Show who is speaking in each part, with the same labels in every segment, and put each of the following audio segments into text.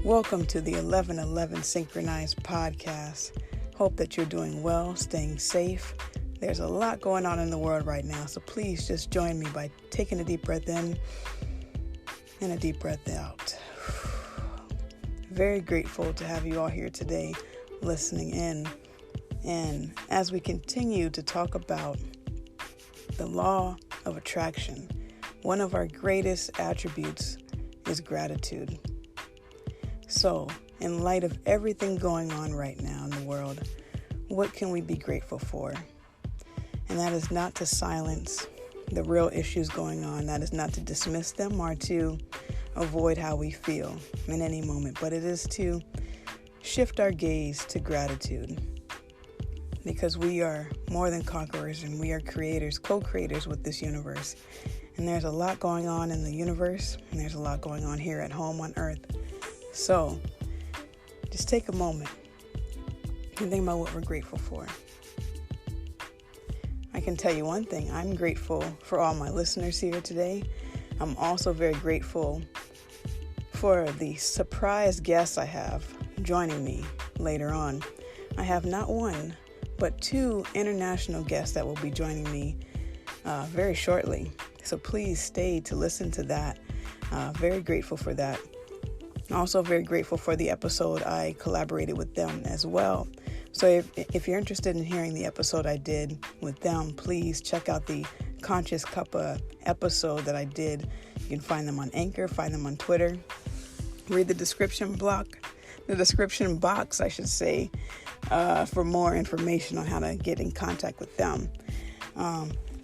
Speaker 1: Welcome to the 1111 Synchronized podcast. Hope that you're doing well, staying safe. There's a lot going on in the world right now, so please just join me by taking a deep breath in and a deep breath out. Very grateful to have you all here today listening in. And as we continue to talk about the law of attraction, one of our greatest attributes is gratitude. So, in light of everything going on right now in the world, what can we be grateful for? And that is not to silence the real issues going on. That is not to dismiss them or to avoid how we feel in any moment. But it is to shift our gaze to gratitude. Because we are more than conquerors and we are creators, co-creators with this universe. And there's a lot going on in the universe and there's a lot going on here at home on Earth. So, just take a moment and think about what we're grateful for. I can tell you one thing, I'm grateful for all my listeners here today. I'm also very grateful for the surprise guests I have joining me later on. I have not one, but two international guests that will be joining me very shortly. So please stay to listen to that. Very grateful for that. Also very grateful for the episode I collaborated with them as well. So if you're interested in hearing the episode I did with them, please check out the Conscious Cuppa episode that I did. You can find them on Anchor, find them on Twitter. Read the description box, I should say, for more information on how to get in contact with them.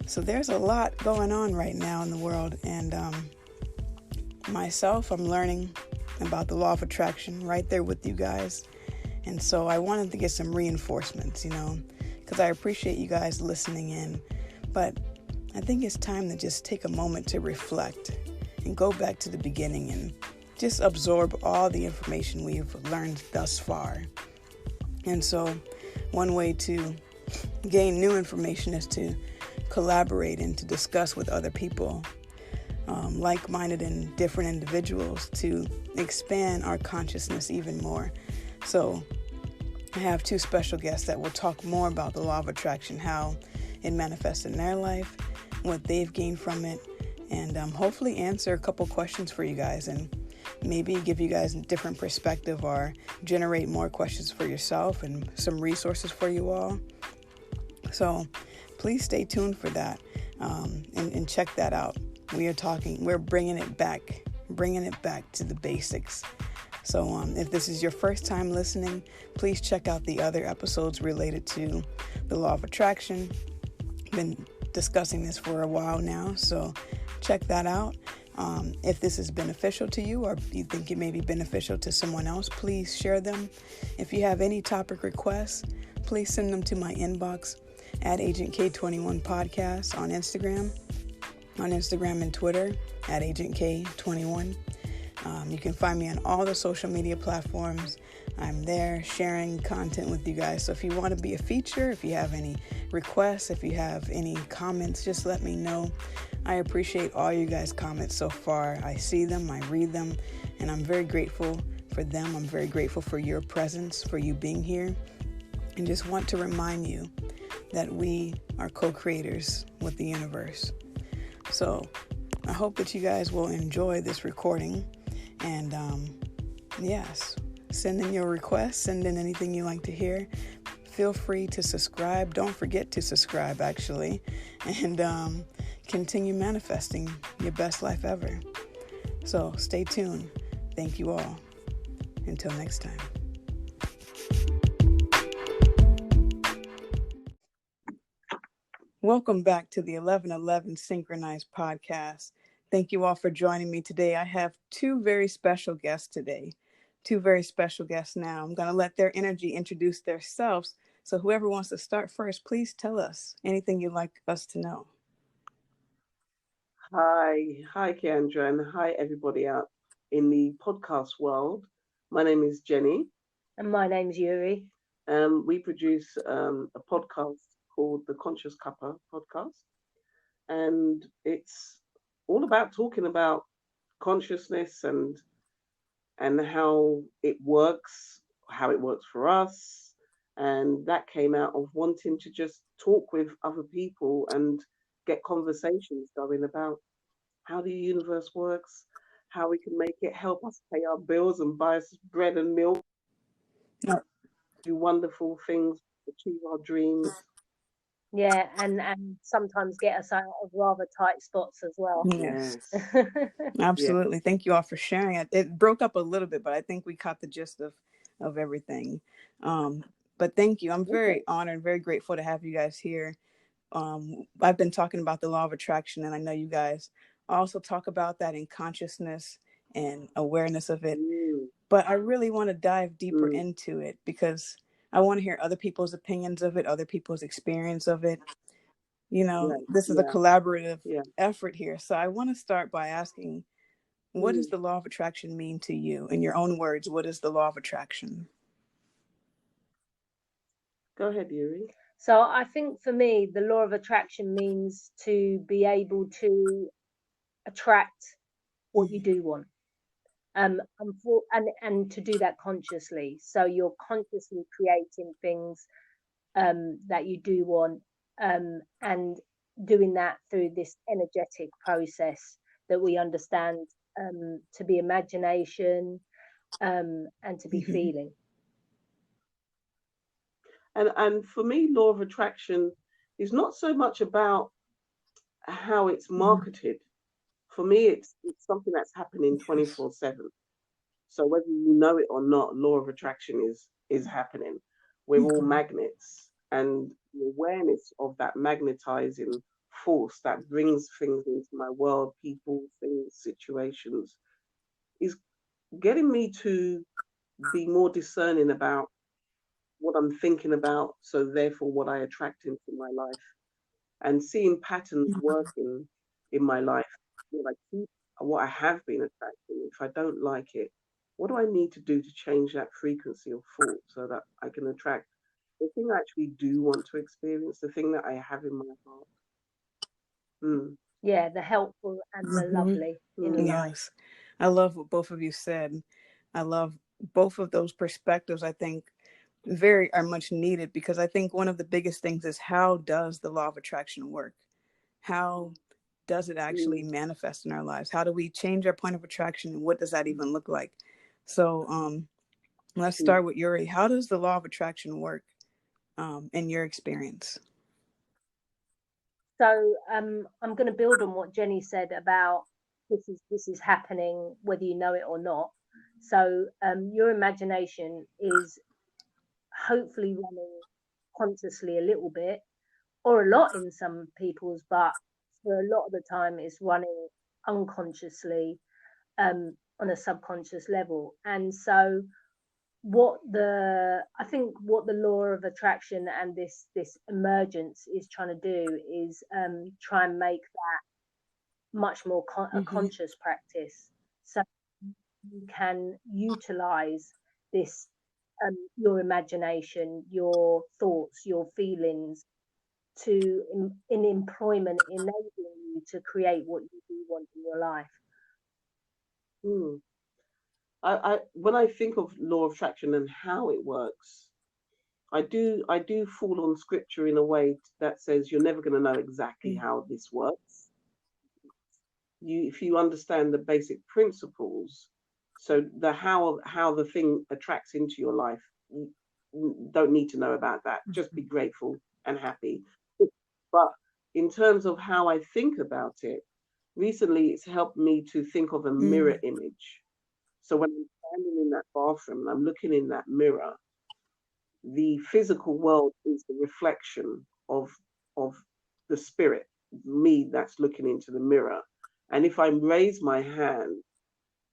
Speaker 1: So there's a lot going on right now in the world, and myself, I'm learning about the law of attraction right there with you guys. And so I wanted to get some reinforcements, because I appreciate you guys listening in. But I think it's time to just take a moment to reflect and go back to the beginning and just absorb all the information we've learned thus far. And so one way to gain new information is to collaborate and to discuss with other people, like-minded and different individuals, to expand our consciousness even more. So I have two special guests that will talk more about the law of attraction, how it manifests in their life, what they've gained from it, and hopefully answer a couple questions for you guys and maybe give you guys a different perspective or generate more questions for yourself and some resources for you all. So please stay tuned for that and check that out. We're bringing it back to the basics. So if this is your first time listening, please check out the other episodes related to the law of attraction. Been discussing this for a while now, so check that out. If this is beneficial to you or you think it may be beneficial to someone else, please share them. If you have any topic requests, please send them to my inbox at Agent K21 Podcast on Instagram and Twitter at Agent K21. You can find me on all the social media platforms. I'm there sharing content with you guys. So if you want to be a feature, if you have any requests, if you have any comments, just let me know. I appreciate all you guys' comments so far. I see them, I read them, and I'm very grateful for them. I'm very grateful for your presence, for you being here, and just want to remind you that we are co-creators with the universe. So I hope that you guys will enjoy this recording. And yes, send in your requests, send in anything you like to hear. Feel free to subscribe. Don't forget to subscribe, actually. And continue manifesting your best life ever. So stay tuned. Thank you all. Until next time. Welcome back to the 1111 Synchronized podcast. Thank you all for joining me today. I have two very special guests today. Two very special guests now. I'm going to let their energy introduce themselves. So whoever wants to start first, please tell us anything you'd like us to know.
Speaker 2: Hi, Kendra, and hi, everybody out in the podcast world. My name is Jenny.
Speaker 3: And my name's Eury.
Speaker 2: We produce a podcast called the Conscious Cuppa podcast. And it's all about talking about consciousness and and how it works for us. And that came out of wanting to just talk with other people and get conversations going about how the universe works, how we can make it help us pay our bills and buy us bread and milk,
Speaker 1: No.
Speaker 2: do wonderful things, achieve our dreams.
Speaker 3: Yeah, and sometimes get us out of rather tight spots as well.
Speaker 1: Yes.
Speaker 2: Yes.
Speaker 1: Absolutely. Thank you all for sharing it. It broke up a little bit, but I think we caught the gist of everything. But thank you. I'm very honored, very grateful to have you guys here. I've been talking about the law of attraction, and I know you guys also talk about that in consciousness and awareness of it. But I really want to dive deeper into it because I want to hear other people's opinions of it, other people's experience of it. You know, this is a collaborative effort here. So I want to start by asking, what does the law of attraction mean to you? In your own words, what is the law of attraction?
Speaker 2: Go ahead, Eury.
Speaker 3: So I think for me, the law of attraction means to be able to attract what you do want. And to do that consciously. So you're consciously creating things that you do want, and doing that through this energetic process that we understand to be imagination, and to be feeling.
Speaker 2: And for me, law of attraction is not so much about how it's marketed. For me, it's something that's happening 24/7. So whether you know it or not, law of attraction is happening. We're all magnets, and the awareness of that magnetizing force that brings things into my world, people, things, situations, is getting me to be more discerning about what I'm thinking about, so therefore what I attract into my life, and seeing patterns working in my life, what I have been attracting. If I don't like it, what do I need to do to change that frequency of thought so that I can attract the thing I actually do want to experience, the thing that I have in my heart?
Speaker 3: Yeah, the helpful and the lovely in life.
Speaker 1: Yes. I love what both of you said. I love both of those perspectives. I think are much needed, because I think one of the biggest things is, how does the law of attraction work? How does it actually manifest in our lives? How do we change our point of attraction, and what does that even look like? So let's start with Eury. How does the law of attraction work in your experience?
Speaker 3: So I'm going to build on what Jenny said about this is happening whether you know it or not. So your imagination is hopefully running consciously a little bit, or a lot in some people's, but for a lot of the time it's running unconsciously, on a subconscious level. And so what the law of attraction and this emergence is trying to do is try and make that much more a conscious practice, so you can utilize this, your imagination, your thoughts, your feelings, to in employment, enabling you to create what you do want in your life.
Speaker 2: I when I think of law of attraction and how it works, I do fall on scripture in a way that says you're never going to know exactly how this works. If you understand the basic principles, so the how the thing attracts into your life, you don't need to know about that. Just be grateful and happy. But in terms of how I think about it, recently it's helped me to think of a mirror image. So when I'm standing in that bathroom and I'm looking in that mirror, the physical world is the reflection of the spirit, me that's looking into the mirror. And if I raise my hand,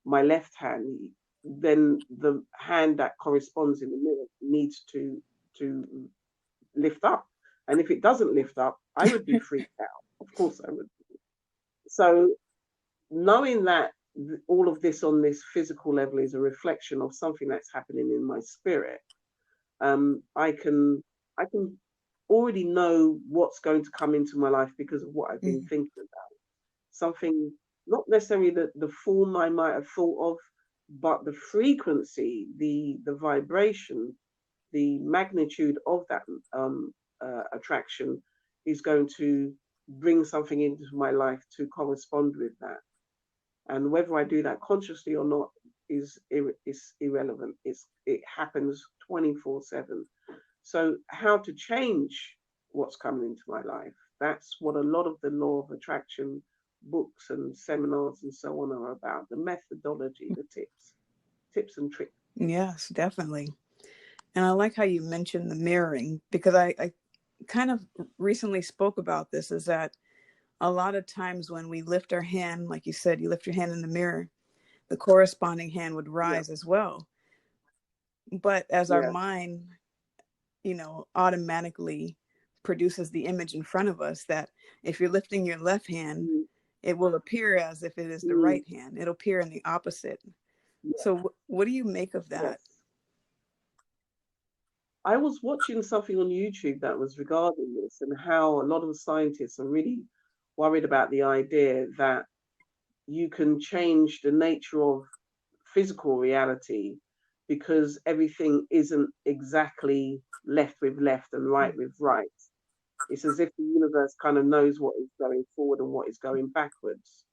Speaker 2: my left hand, then the hand that corresponds in the mirror needs to lift up. And if it doesn't lift up, I would be freaked out. Of course I would. So knowing that all of this on this physical level is a reflection of something that's happening in my spirit, I can already know what's going to come into my life because of what I've been thinking about. Something, not necessarily the form I might have thought of, but the frequency, the vibration, the magnitude of that attraction is going to bring something into my life to correspond with that. And whether I do that consciously or not is irrelevant. It happens 24/7. So how to change what's coming into my life? That's what a lot of the law of attraction books and seminars and so on are about. The methodology, the tips and tricks.
Speaker 1: Yes, definitely. And I like how you mentioned the mirroring, because I kind of recently spoke about this, is that a lot of times when we lift our hand, like you said, you lift your hand in the mirror, the corresponding hand would rise as well. But as our mind, automatically produces the image in front of us, that if you're lifting your left hand, it will appear as if it is the right hand. It'll appear in the opposite. So what do you make of that?
Speaker 2: I was watching something on YouTube that was regarding this, and how a lot of scientists are really worried about the idea that you can change the nature of physical reality because everything isn't exactly left with left and right with right. It's as if the universe kind of knows what is going forward and what is going backwards.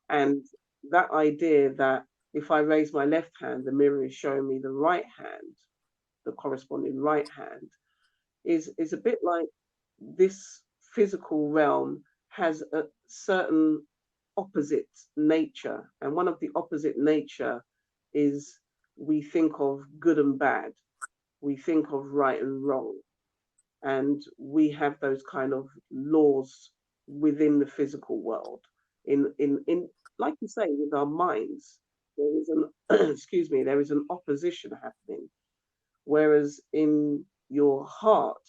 Speaker 2: And that idea that if I raise my left hand, the mirror is showing me the right hand, the corresponding right hand, is a bit like this physical realm has a certain opposite nature. And one of the opposite nature is, we think of good and bad, we think of right and wrong. And we have those kind of laws within the physical world. In like you say, with our minds, there is an excuse me, there is an opposition happening. Whereas in your heart,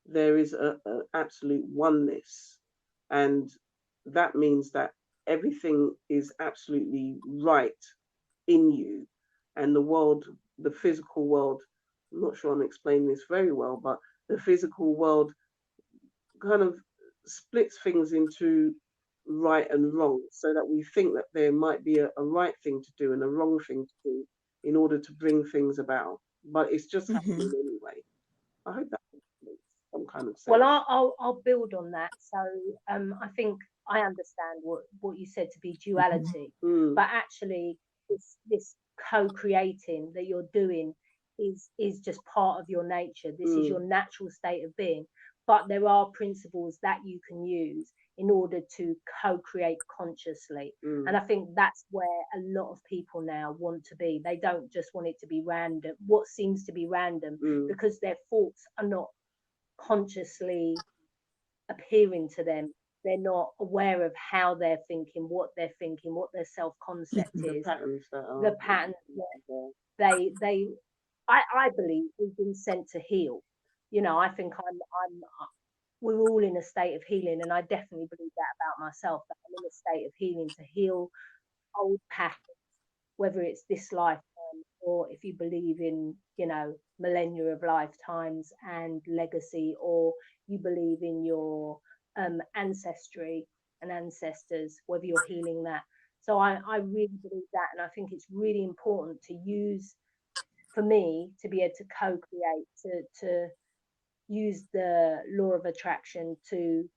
Speaker 2: there is a absolute oneness. And that means that everything is absolutely right in you. And the world, the physical world, I'm not sure I'm explaining this very well, but the physical world kind of splits things into right and wrong, so that we think that there might be a right thing to do and a wrong thing to do in order to bring things about. But it's just happening anyway. I hope that makes some kind of sense.
Speaker 3: Well, I'll build on that. So I think I understand what you said to be duality, but actually this co-creating that you're doing is just part of your nature. This is your natural state of being. But there are principles that you can use in order to co-create consciously. And I think that's where a lot of people now want to be. They don't just want it to be random, what seems to be random, because their thoughts are not consciously appearing to them. They're not aware of how they're thinking, what their self-concept is. The patterns they I believe we've been sent to heal. I think we're all in a state of healing, and I definitely believe that about myself, that I'm in a state of healing to heal old patterns, whether it's this lifetime or if you believe in, millennia of lifetimes and legacy, or you believe in your ancestry and ancestors, whether you're healing that. So I really believe that, and I think it's really important to use, for me, to be able to co-create, to use the law of attraction to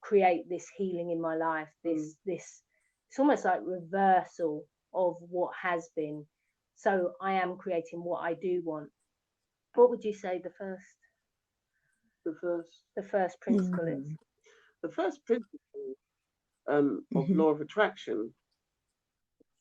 Speaker 3: create this healing in my life, this it's almost like reversal of what has been. So I am creating what I do want. What would you say the first principle is?
Speaker 2: The first principle of law of attraction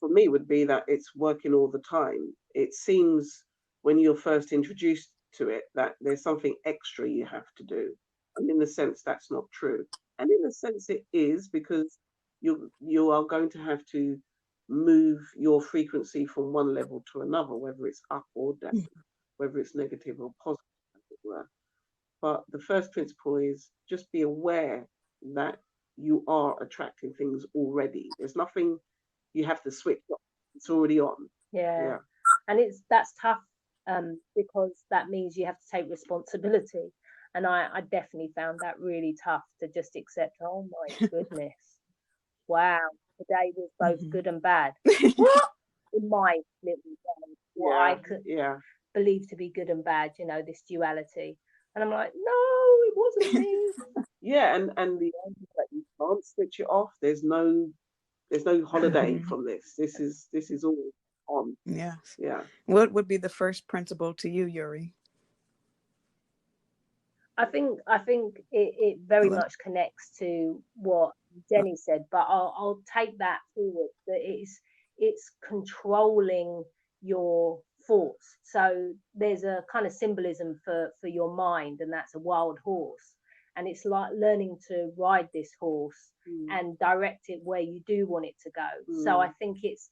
Speaker 2: for me would be that it's working all the time. It seems when you're first introduced to it that there's something extra you have to do, and in a sense that's not true, and in a sense it is, because you are going to have to move your frequency from one level to another, whether it's up or down, whether it's negative or positive, as it were. But the first principle is just be aware that you are attracting things already. There's nothing you have to switch on. It's already on.
Speaker 3: Yeah. And that's tough, because that means you have to take responsibility. And I definitely found that really tough to just accept, oh my goodness, wow, today was both good and bad. What? in my little world, what I could
Speaker 2: yeah.
Speaker 3: believe to be good and bad, this duality. And I'm like, no, it wasn't me.
Speaker 2: Yeah, and the idea that you can't switch it off. There's no holiday from this. This is all on.
Speaker 1: Yes.
Speaker 2: Yeah.
Speaker 1: What would be the first principle to you, Eury?
Speaker 3: I think it very much connects to what Jenny said, but I'll take that forward. That it's controlling your thoughts. So there's a kind of symbolism for your mind, and that's a wild horse. And it's like learning to ride this horse and direct it where you do want it to go. So I think it's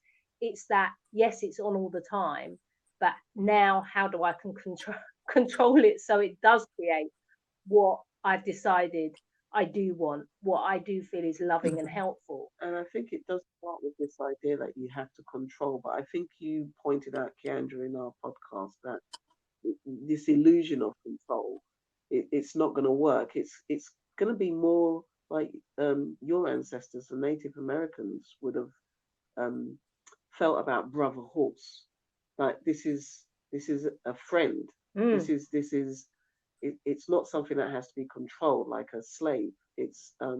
Speaker 3: that, yes, it's on all the time, but now how do I control it so it does create what I've decided I do want, what I do feel is loving and helpful.
Speaker 2: And I think it does start with this idea that you have to control. But I think you pointed out, Keandra, in our podcast that this illusion of control, it's not going to work. It's going to be more like your ancestors, the Native Americans, would have felt about brother horse. Like this is a friend. This is it's not something that has to be controlled like a slave. It's a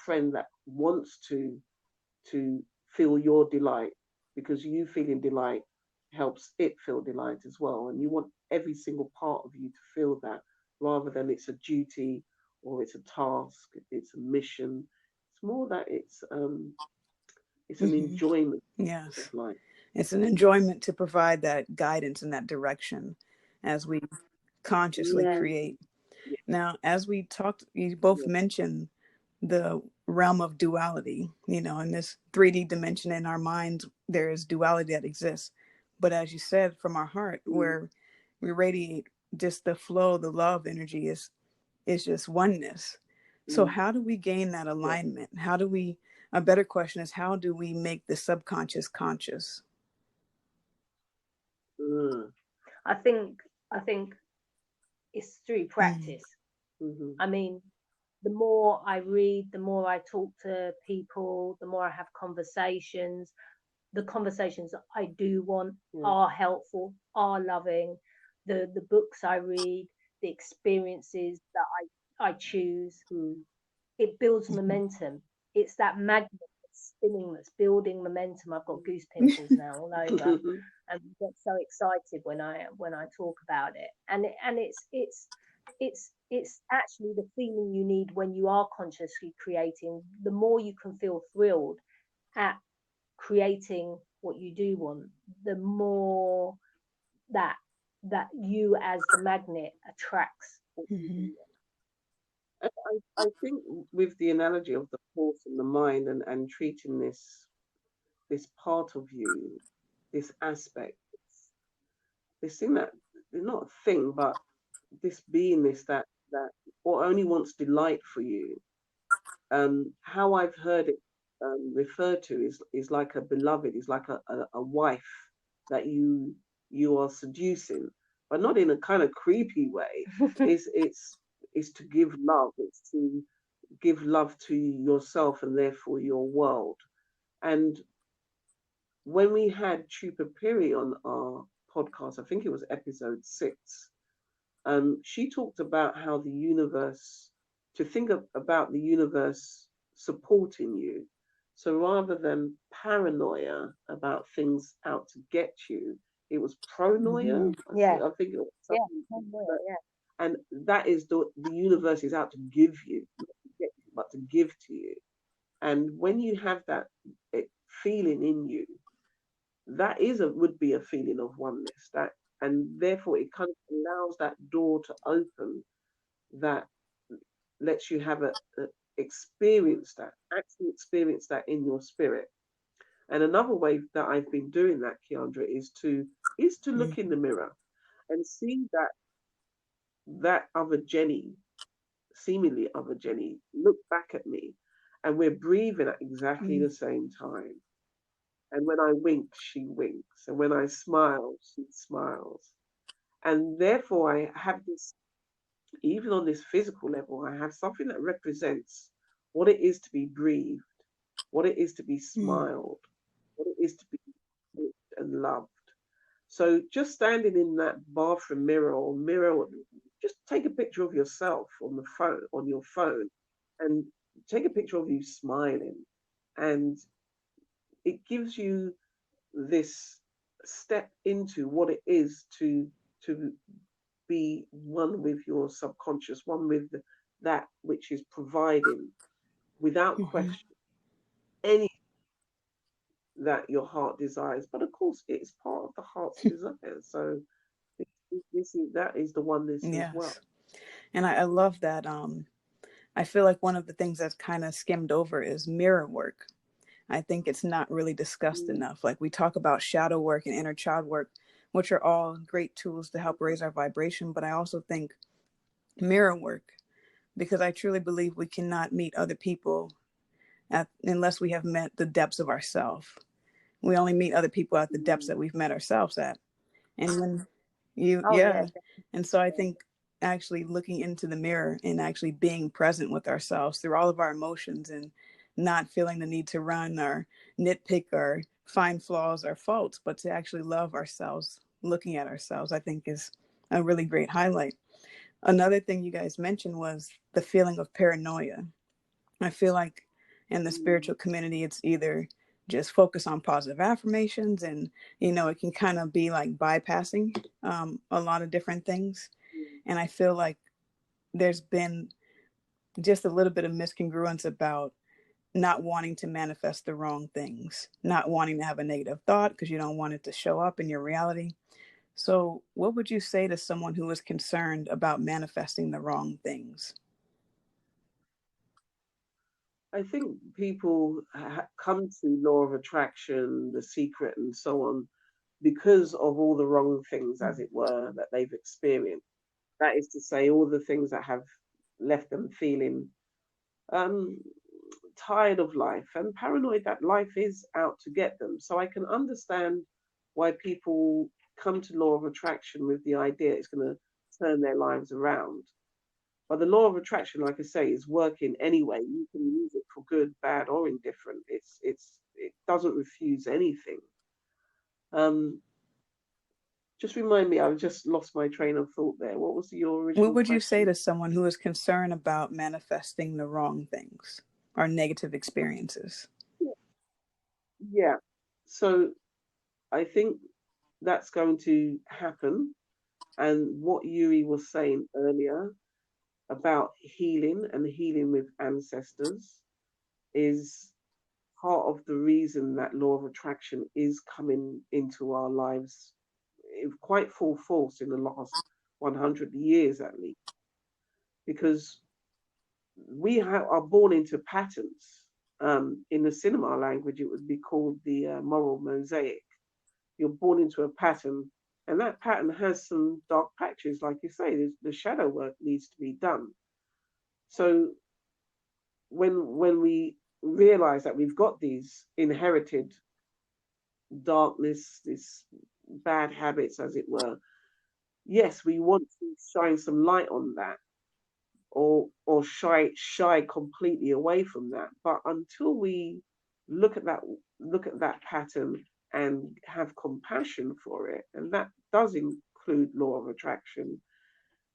Speaker 2: friend that wants to feel your delight, because you feeling delight helps it feel delight as well, and you want every single part of you to feel that, rather than it's a duty or it's a task, it's a mission. It's more that it's an enjoyment.
Speaker 1: Yes.
Speaker 2: Of life.
Speaker 1: It's an enjoyment to provide that guidance in that direction as we consciously create.
Speaker 2: Yeah.
Speaker 1: Now, as we talked, you both mentioned the realm of duality. In this 3D dimension in our minds, there is duality that exists. But as you said, from our heart, where we radiate just the flow, the love energy is just oneness. So how do we gain that alignment? A better question is, how do we make the subconscious conscious?
Speaker 3: I think it's through practice. I mean, the more I read, the more I talk to people, the more I have conversations. The conversations I do want are helpful, are loving. The books I read, the experiences that I choose, it builds momentum. It's that magnet that's spinning, that's building momentum. I've got goose pimples now all over, and get so excited when I talk about it. And it's actually the feeling you need when you are consciously creating. The more you can feel thrilled at creating what you do want, the more that you as the magnet attracts what you do want.
Speaker 2: I think with the analogy of the horse and the mind, and treating this part of you, this aspect, this thing that is not a thing, but this beingness that or only wants delight for you. How I've heard it referred to is like a beloved, is like a wife that you are seducing, but not in a kind of creepy way. It's to give love. It's to give love to yourself and therefore your world. And when we had Chupa Piri on our podcast, I think it was episode 6, she talked about how the universe, to think about the universe supporting you. So rather than paranoia about things out to get you, it was pronoia. I think it was something. And that is the universe is out to give you, not to get you, but to give to you. And when you have that feeling in you, that would be a feeling of oneness. And therefore it kind of allows that door to open that lets you have actually experience that in your spirit. And another way that I've been doing that, Keandra, is to look in the mirror and see that other Jenny, seemingly other Jenny, look back at me, and we're breathing at exactly the same time. And when I wink, she winks. And when I smile, she smiles. And therefore, I have this, even on this physical level, I have something that represents what it is to be breathed, what it is to be smiled, what it is to be loved. So just standing in that bathroom mirror or mirror, just take a picture of yourself on the phone, on your phone, and take a picture of you smiling. And it gives you this step into what it is to be one with your subconscious, one with that which is providing without question any that your heart desires. But of course, it's part of the heart's desire. So that is the oneness as well.
Speaker 1: Yes. And I love that. I feel like one of the things that's kind of skimmed over is mirror work. I think it's not really discussed enough. Like we talk about shadow work and inner child work, which are all great tools to help raise our vibration. But I also think mirror work, because I truly believe we cannot meet other people unless we have met the depths of ourselves. We only meet other people at the depths that we've met ourselves at. And when
Speaker 3: Yeah.
Speaker 1: And so I think actually looking into the mirror and actually being present with ourselves through all of our emotions and not feeling the need to run or nitpick or find flaws or faults, but to actually love ourselves, looking at ourselves, I think is a really great highlight. Another thing you guys mentioned was the feeling of paranoia. I feel like in the spiritual community, it's either just focus on positive affirmations and, it can kind of be like bypassing a lot of different things. And I feel like there's been just a little bit of miscongruence about not wanting to manifest the wrong things, not wanting to have a negative thought because you don't want it to show up in your reality. So what would you say to someone who is concerned about manifesting the wrong things?
Speaker 2: I think people come to law of attraction, the secret, and so on because of all the wrong things, as it were, that they've experienced. That is to say, all the things that have left them feeling um, tired of life and paranoid that life is out to get them. So I can understand why people come to law of attraction with the idea it's going to turn their lives around. But the law of attraction, like I say, is working anyway. You can use it for good, bad, or indifferent. It doesn't refuse anything. Um, just remind me, I've just lost my train of thought there. What was your
Speaker 1: What
Speaker 2: original
Speaker 1: would you say
Speaker 2: question?
Speaker 1: to someone who is concerned about manifesting the wrong things or negative experiences?
Speaker 2: Yeah. So I think that's going to happen. And what Yuri was saying earlier about healing and healing with ancestors is part of the reason that law of attraction is coming into our lives quite full force in the last 100 years at least, because we are born into patterns. In the cinema language, it would be called the moral mosaic. You're born into a pattern, and that pattern has some dark patches, like you say. The shadow work needs to be done. So when we realize that we've got these inherited darkness, this bad habits, as it were, yes, we want to shine some light on that, or shy completely away from that. But until we look at that look at that pattern and have compassion for it, and that does include law of attraction,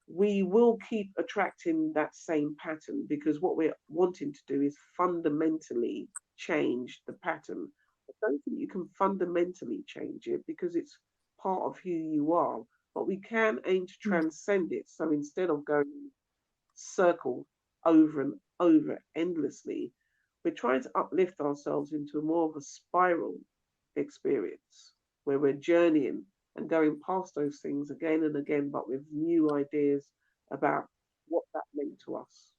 Speaker 2: we will keep attracting that same pattern because what we're wanting to do is fundamentally change the pattern. I don't think you can fundamentally change it because it's part of who you are, but we can aim to transcend it. So instead of going circle over and over endlessly, we're trying to uplift ourselves into more of a spiral experience where we're journeying and going past those things again and again, but with new ideas about what that meant to us.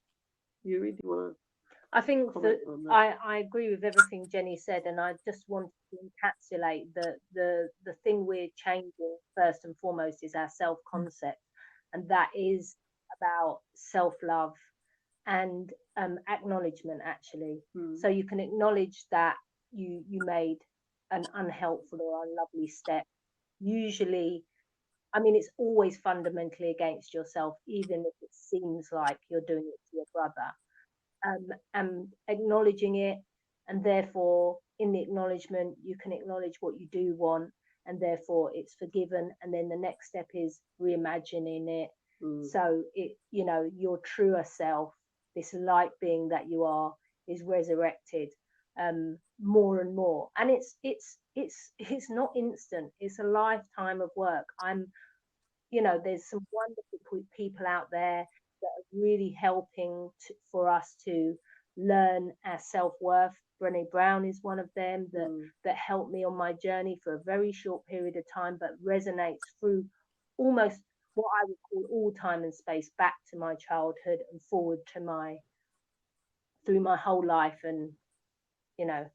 Speaker 2: Yuri, do you want to
Speaker 3: I think
Speaker 2: comment
Speaker 3: that
Speaker 2: on that?
Speaker 3: I agree with everything Jenny said, and I just want to encapsulate the thing we're changing first and foremost is our self concept, and that is about self love and acknowledgement actually. So you can acknowledge that you made an unhelpful or unlovely step. Usually, I mean, it's always fundamentally against yourself, even if it seems like you're doing it to your brother. And acknowledging it, and therefore in the acknowledgement you can acknowledge what you do want, and therefore it's forgiven. And then the next step is reimagining it. So it, you know, your truer self, this light being that you are, is resurrected more and more. And it's not instant. It's a lifetime of work. You know, there's some wonderful people out there that are really helping for us to learn our self-worth. Brené Brown is one of them that helped me on my journey for a very short period of time, but resonates through almost what I would call all time and space, back to my childhood and forward to through my whole life, and, you know,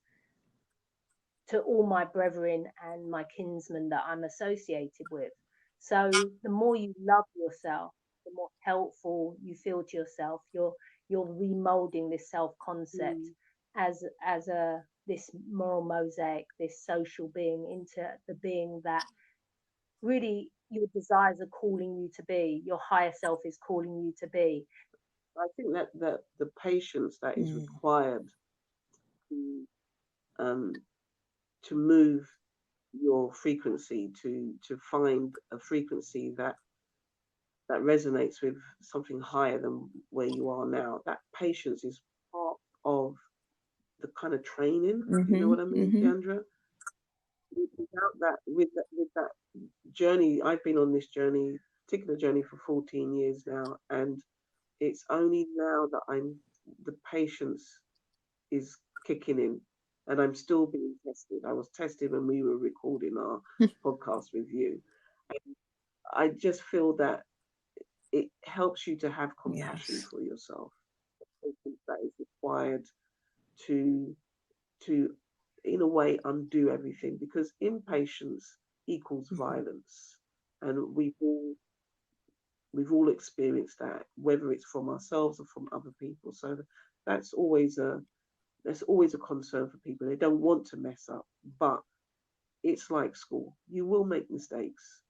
Speaker 3: to all my brethren and my kinsmen that I'm associated with. So the more you love yourself, the more helpful you feel to yourself. You're remolding this self-concept as this moral mosaic, this social being, into the being that really your desires are calling you to be, your higher self is calling you to be.
Speaker 2: I think that the patience that is required to move your frequency, to find a frequency that resonates with something higher than where you are now, that patience is part of the kind of training. You know what I mean, Deandra? Without that, with that journey, I've been on this journey, particular journey, for 14 years now, and it's only now that the patience is kicking in, and I'm still being tested. I was tested when we were recording our podcast with you. And I just feel that it helps you to have compassion for yourself. That is required to in a way undo everything, because impatience equals violence, and we've all experienced that, whether it's from ourselves or from other people. So that's always a concern for people. They don't want to mess up, but it's like school. You will make mistakes,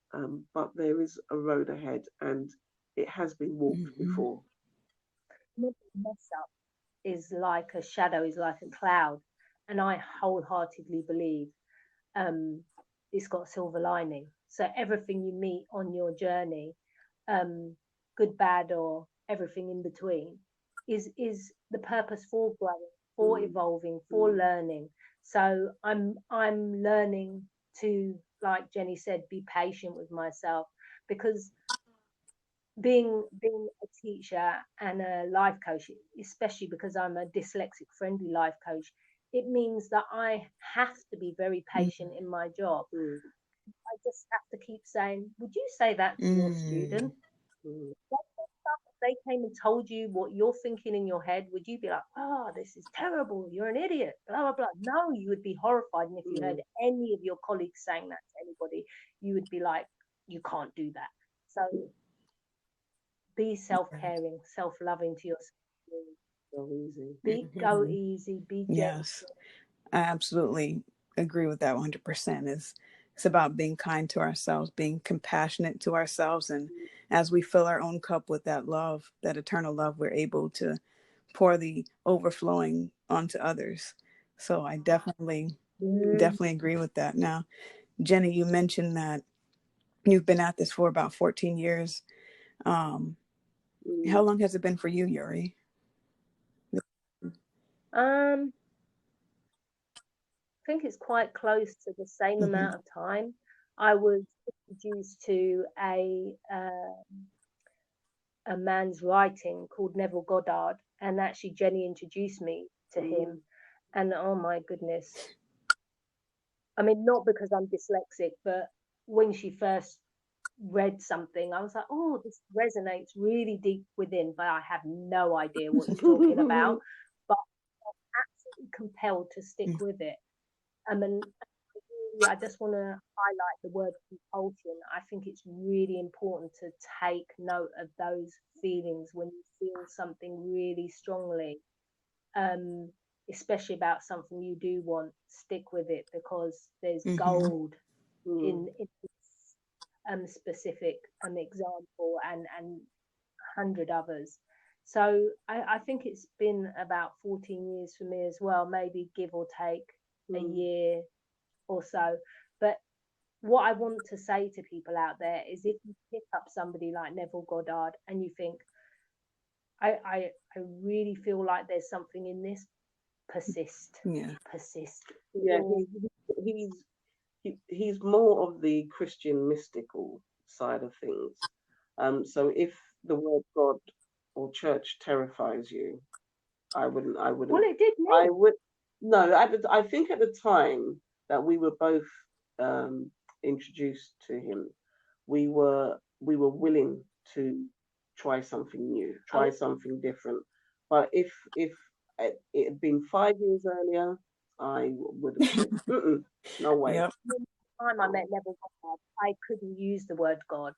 Speaker 2: but there is a road ahead, and it has been walked before.
Speaker 3: Mess up is like a shadow, is like a cloud, and I wholeheartedly believe it's got a silver lining. So everything you meet on your journey, good, bad, or everything in between, is the purpose for growing, for evolving, for learning. So I'm learning to, like Jenny said, be patient with myself, because being a teacher and a life coach, especially because I'm a dyslexic friendly life coach, it means that I have to be very patient in my job. I just have to keep saying, would you say that to your student? If they came and told you what you're thinking in your head, would you be like, oh, this is terrible, you're an idiot, blah, blah, blah? No, you would be horrified. And if you heard any of your colleagues saying that to anybody, you would be like, you can't do that. So be self-caring, self-loving to yourself.
Speaker 2: Go easy.
Speaker 3: Go easy, be gentle.
Speaker 1: Yes, I absolutely agree with that 100%. It's about being kind to ourselves, being compassionate to ourselves. And as we fill our own cup with that love, that eternal love, we're able to pour the overflowing onto others. So I definitely agree with that. Now, Jenny, you mentioned that you've been at this for about 14 years. How long has it been for you, Eury?
Speaker 3: I think it's quite close to the same amount of time. I was introduced to a man's writing called Neville Goddard, and actually Jenny introduced me to him. And oh my goodness, I mean, not because I'm dyslexic, but when she first read something, I was like, oh, this resonates really deep within, but I have no idea what you're talking about. But I'm absolutely compelled to stick with it. And then I just want to highlight the word compulsion. I think it's really important to take note of those feelings when you feel something really strongly, especially about something you do want. Stick with it, because there's gold in this specific example and 100 others. So I think it's been about 14 years for me as well, maybe give or take a year or so. But what I want to say to people out there is, if you pick up somebody like Neville Goddard and you think, I really feel like there's something in this, persist.
Speaker 1: Yeah.
Speaker 3: Persist.
Speaker 2: Yeah, he's more of the Christian mystical side of things. So if the word God or church terrifies you, I wouldn't.
Speaker 3: Well, it did me.
Speaker 2: I would. No, I think at the time that we were both introduced to him, we were willing to try something new, try something different. But if it had been 5 years earlier, I would have said, no way.
Speaker 1: Yep.
Speaker 3: The time I met Neville Goddard, I couldn't use the word God,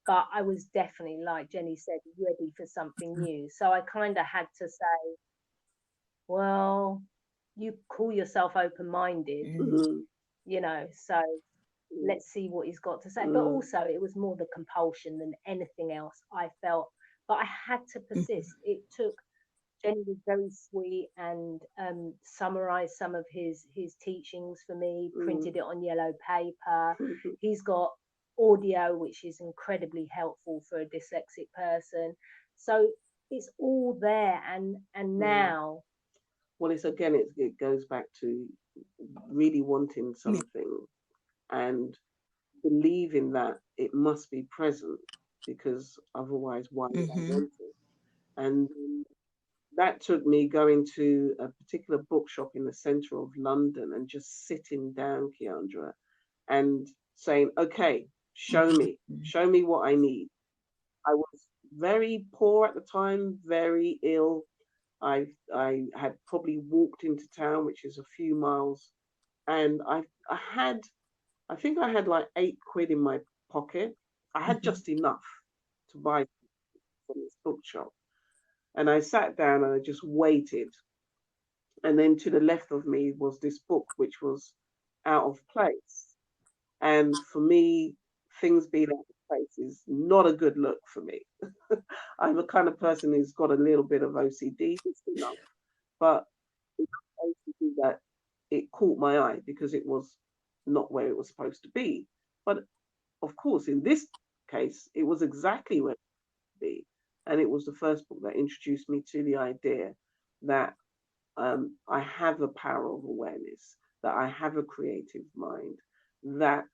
Speaker 3: but I was definitely, like Jenny said, ready for something new. So I kind of had to say, well, you call yourself open-minded, you know, so let's see what he's got to say. But also, it was more the compulsion than anything else, I felt. But I had to persist. It took, Jenny was very sweet and summarized some of his teachings for me, printed it on yellow paper. He's got audio, which is incredibly helpful for a dyslexic person. So it's all there. And now...
Speaker 2: Well, it's again, it goes back to really wanting something and believing that it must be present, because otherwise, why would I want it? And that took me going to a particular bookshop in the centre of London and just sitting down, Keandra, and saying, okay, show me what I need. I was very poor at the time, very ill. I had probably walked into town, which is a few miles, and I think I had like £8 in my pocket. I had just enough to buy from this bookshop. And I sat down and I just waited. And then to the left of me was this book, which was out of place. And for me, things being out of place is not a good look for me. I'm the kind of person who's got a little bit of OCD, just enough. But OCD that it caught my eye because it was not where it was supposed to be. But of course, in this case, it was exactly where it was to be. And it was the first book that introduced me to the idea that I have a power of awareness, that I have a creative mind, that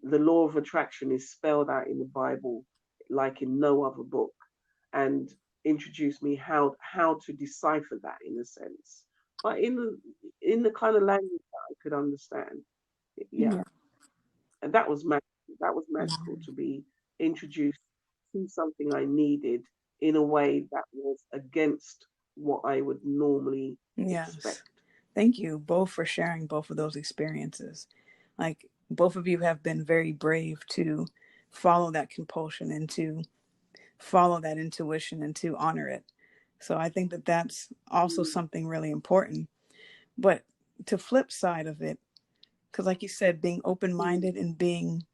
Speaker 2: the law of attraction is spelled out in the Bible like in no other book, and introduced me how to decipher that in a sense, but in the kind of language that I could understand. Yeah. And that was magical. That was magical to be introduced to something I needed in a way that was against what I would normally expect.
Speaker 1: Thank you both for sharing both of those experiences. Like, both of you have been very brave to follow that compulsion and to follow that intuition and to honor it. So I think that that's also something really important. But to flip side of it, because like you said, being open-minded and being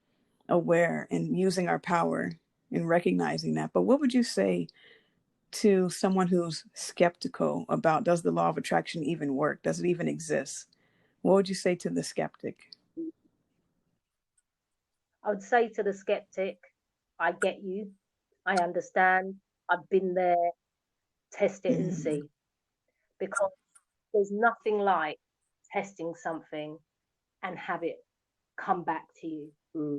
Speaker 1: aware and using our power and recognizing that. But what would you say to someone who's skeptical about, does the law of attraction even work? Does it even exist? What would you say to the skeptic?
Speaker 3: I would say to the skeptic, I get you. I understand. I've been there. Test it and see. Because there's nothing like testing something and have it come back to you.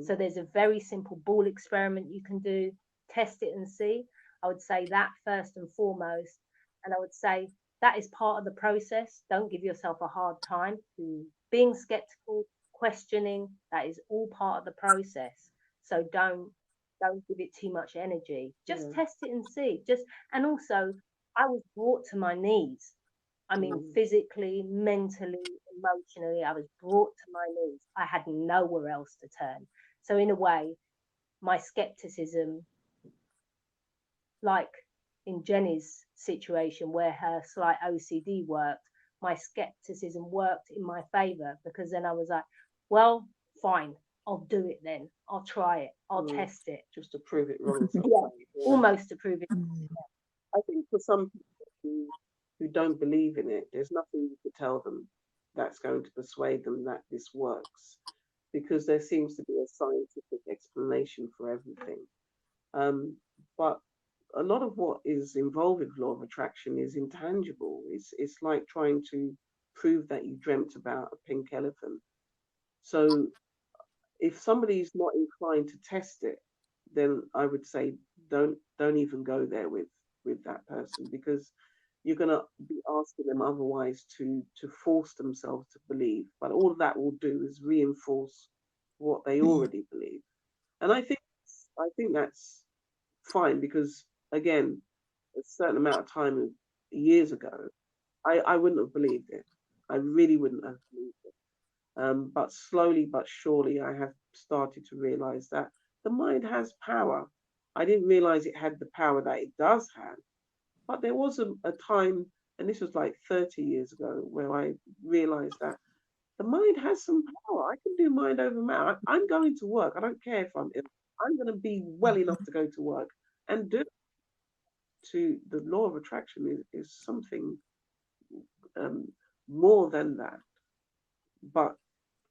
Speaker 3: So there's a very simple ball experiment you can do. Test it and see. I would say that first and foremost. And I would say that is part of the process. Don't give yourself a hard time. Being skeptical, questioning, that is all part of the process. So don't give it too much energy. Just test it and see. And also, I was brought to my knees. I mean, physically, mentally, emotionally, I was brought to my knees. I had nowhere else to turn. So in a way, my skepticism, like in Jenny's situation where her slight OCD worked, my skepticism worked in my favor, because then I was like, well, fine, I'll do it then. I'll try it. I'll test it.
Speaker 2: Just to prove it wrong.
Speaker 3: Almost to prove it.
Speaker 2: I think for some people who don't believe in it, there's nothing you could tell them that's going to persuade them that this works. because there seems to be a scientific explanation for everything. But a lot of what is involved with law of attraction is intangible. It's like trying to prove that you dreamt about a pink elephant. So if somebody's not inclined to test it, then I would say don't even go there with that person, because you're going to be asking them otherwise to force themselves to believe. But all that will do is reinforce what they already believe. And I think that's fine, because again, a certain amount of time years ago, I wouldn't have believed it. I really wouldn't have believed it. But slowly but surely, I have started to realize that the mind has power. I didn't realize it had the power that it does have. But there was a time, and this was like 30 years ago, where I realized that the mind has some power. I can do mind over matter. I'm going to work. I don't care if I'm ill. I'm going to be well enough to go to work and do it. To the law of attraction is something more than that, but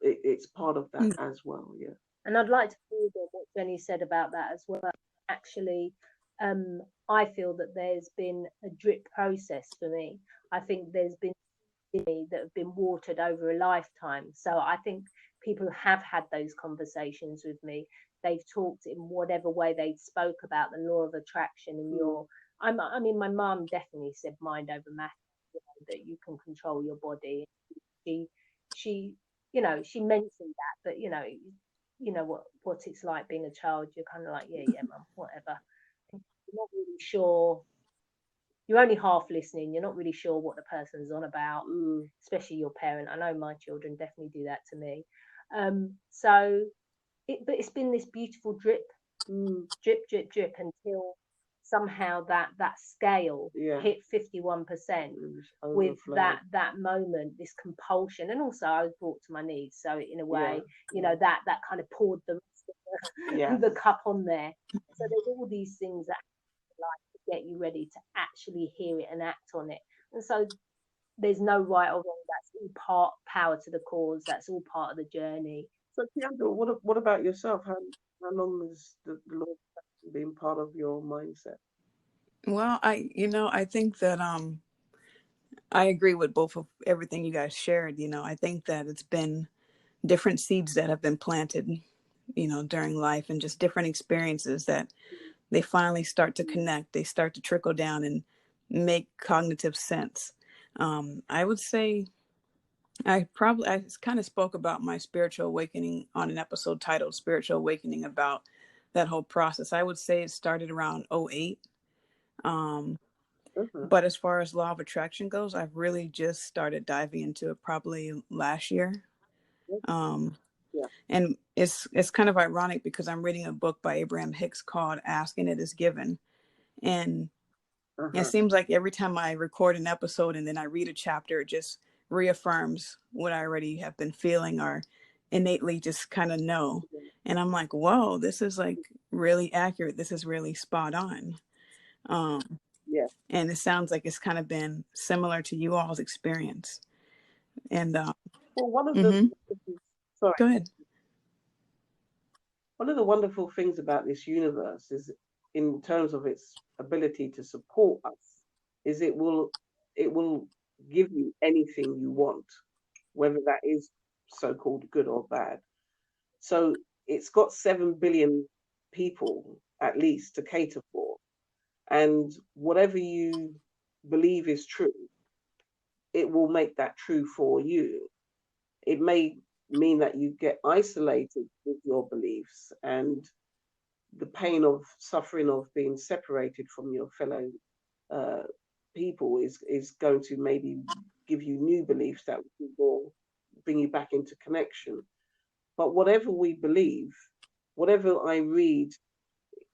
Speaker 2: it's part of that as well. Yeah.
Speaker 3: And I'd like to build on what Jenny said about that as well. Actually, I feel that there's been a drip process for me. I think there's been that have been watered over a lifetime. So I think people have had those conversations with me. They've talked in whatever way they spoke about the law of attraction and I mean, my mum definitely said mind over matter, that you can control your body. She she mentioned that, but what it's like being a child. You're kind of like, yeah, mum, whatever. You're not really sure. You're only half listening. You're not really sure what the person's on about, especially your parent. I know my children definitely do that to me. But it's been this beautiful drip, drip until somehow that scale hit 51% with that moment, this compulsion, and also I was brought to my knees. So in a way, that kind of poured the cup on there. So there's all these things that like to get you ready to actually hear it and act on it. And so there's no right or wrong. That's all power to the cause. That's all part of the journey.
Speaker 2: So Tiago, what about yourself? How long has the law been part of your mindset?
Speaker 1: Well, I think that I agree with both of everything you guys shared. I think that it's been different seeds that have been planted, during life, and just different experiences that they finally start to connect. They start to trickle down and make cognitive sense. I would say I kind of spoke about my spiritual awakening on an episode titled Spiritual Awakening, about that whole process. I would say it started around 2008. But as far as law of attraction goes, I've really just started diving into it probably last year. And it's kind of ironic because I'm reading a book by Abraham Hicks called Ask and It Is Given. And it seems like every time I record an episode and then I read a chapter, it just reaffirms what I already have been feeling or innately just kind of know. And I'm like, whoa, this is like really accurate. This is really spot on. And it sounds like it's kind of been similar to you all's experience. And
Speaker 2: well, one of the
Speaker 1: go ahead.
Speaker 2: One of the wonderful things about this universe is, in terms of its ability to support us, is it will give you anything you want, whether that is so-called good or bad. So it's got 7 billion people at least to cater for. And whatever you believe is true, it will make that true for you. It may mean that you get isolated with your beliefs, and the pain of suffering of being separated from your fellow people is going to maybe give you new beliefs that will bring you back into connection. But whatever we believe, whatever I read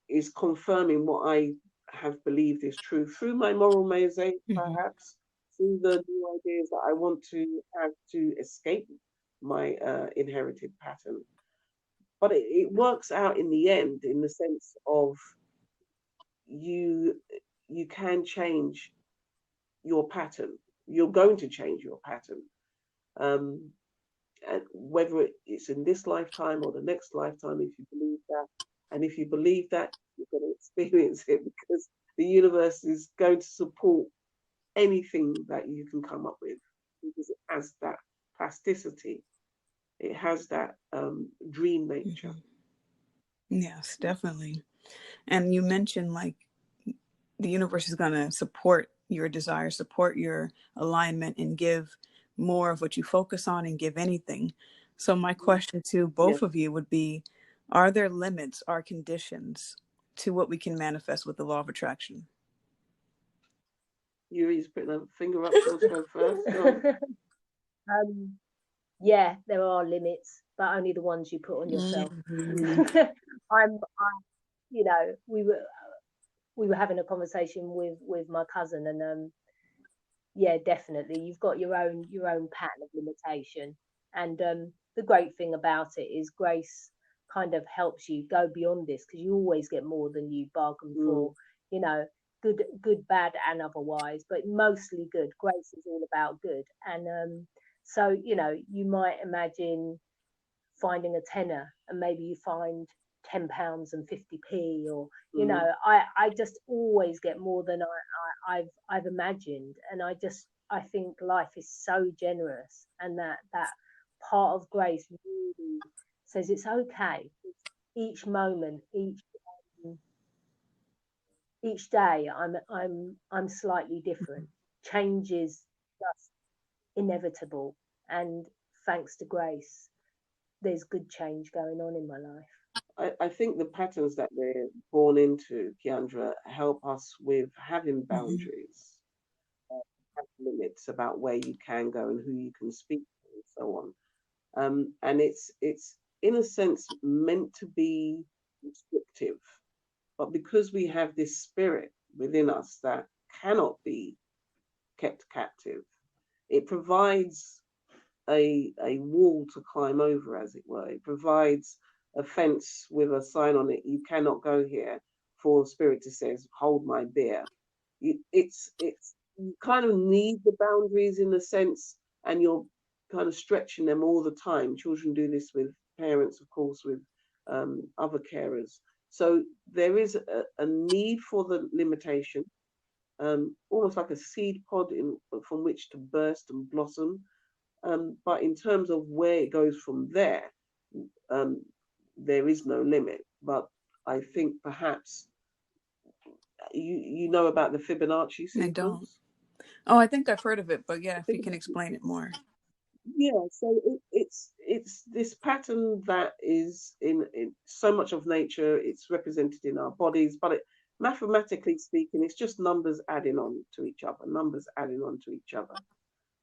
Speaker 2: is confirming what I have believed is true through my moral mosaic, perhaps, through the new ideas that I want to have to escape my inherited pattern. But it works out in the end, in the sense of you can change your pattern. You're going to change your pattern. whether it's in this lifetime or the next lifetime, if you believe that. And if you believe that, you're going to experience it, because the universe is going to support anything that you can come up with, because it has that plasticity. It has that dream nature.
Speaker 1: Yes, definitely. And you mentioned like the universe is going to support your desire, support your alignment, and give more of what you focus on and give anything. So my question to
Speaker 2: Yes.
Speaker 1: both of you would be, are there limits or conditions to what we can manifest with the law of attraction?
Speaker 2: Yuri's putting a finger up. She wants to go first. Go on.
Speaker 3: Yeah, there are limits, but only the ones you put on yourself. I'm, you know, we were having a conversation with my cousin, and yeah, definitely, you've got your own pattern of limitation, and the great thing about it is grace kind of helps you go beyond this, because you always get more than you bargained for, you know, good, bad, and otherwise, but mostly good. Grace is all about good, and so, you know, you might imagine finding a tenner and maybe you find £10 and 50p, or you know, I just always get more than I've imagined, and I think life is so generous, and that part of grace really says it's okay. Each moment, each day, I'm slightly different. Change is just inevitable, and thanks to grace, there's good change going on in my life.
Speaker 2: I think the patterns that we're born into, Kiandra, help us with having boundaries, have limits about where you can go and who you can speak to, and so on. And it's in a sense meant to be restrictive, but because we have this spirit within us that cannot be kept captive, it provides a wall to climb over, as it were. It provides a fence with a sign on it: you cannot go here, for spirit to says, hold my beer. It's you kind of need the boundaries in a sense, and you're kind of stretching them all the time. Children do this with parents, of course, with other carers. So there is a need for the limitation, almost like a seed pod from which to burst and blossom. But in terms of where it goes from there, there is no limit. But I think perhaps you know about the Fibonacci sequence.
Speaker 1: I don't. Oh, I think I've heard of it, but yeah, if you can explain it more.
Speaker 2: Yeah, so it's this pattern that is in so much of nature. It's represented in our bodies, but mathematically speaking, it's just numbers adding on to each other, numbers adding on to each other.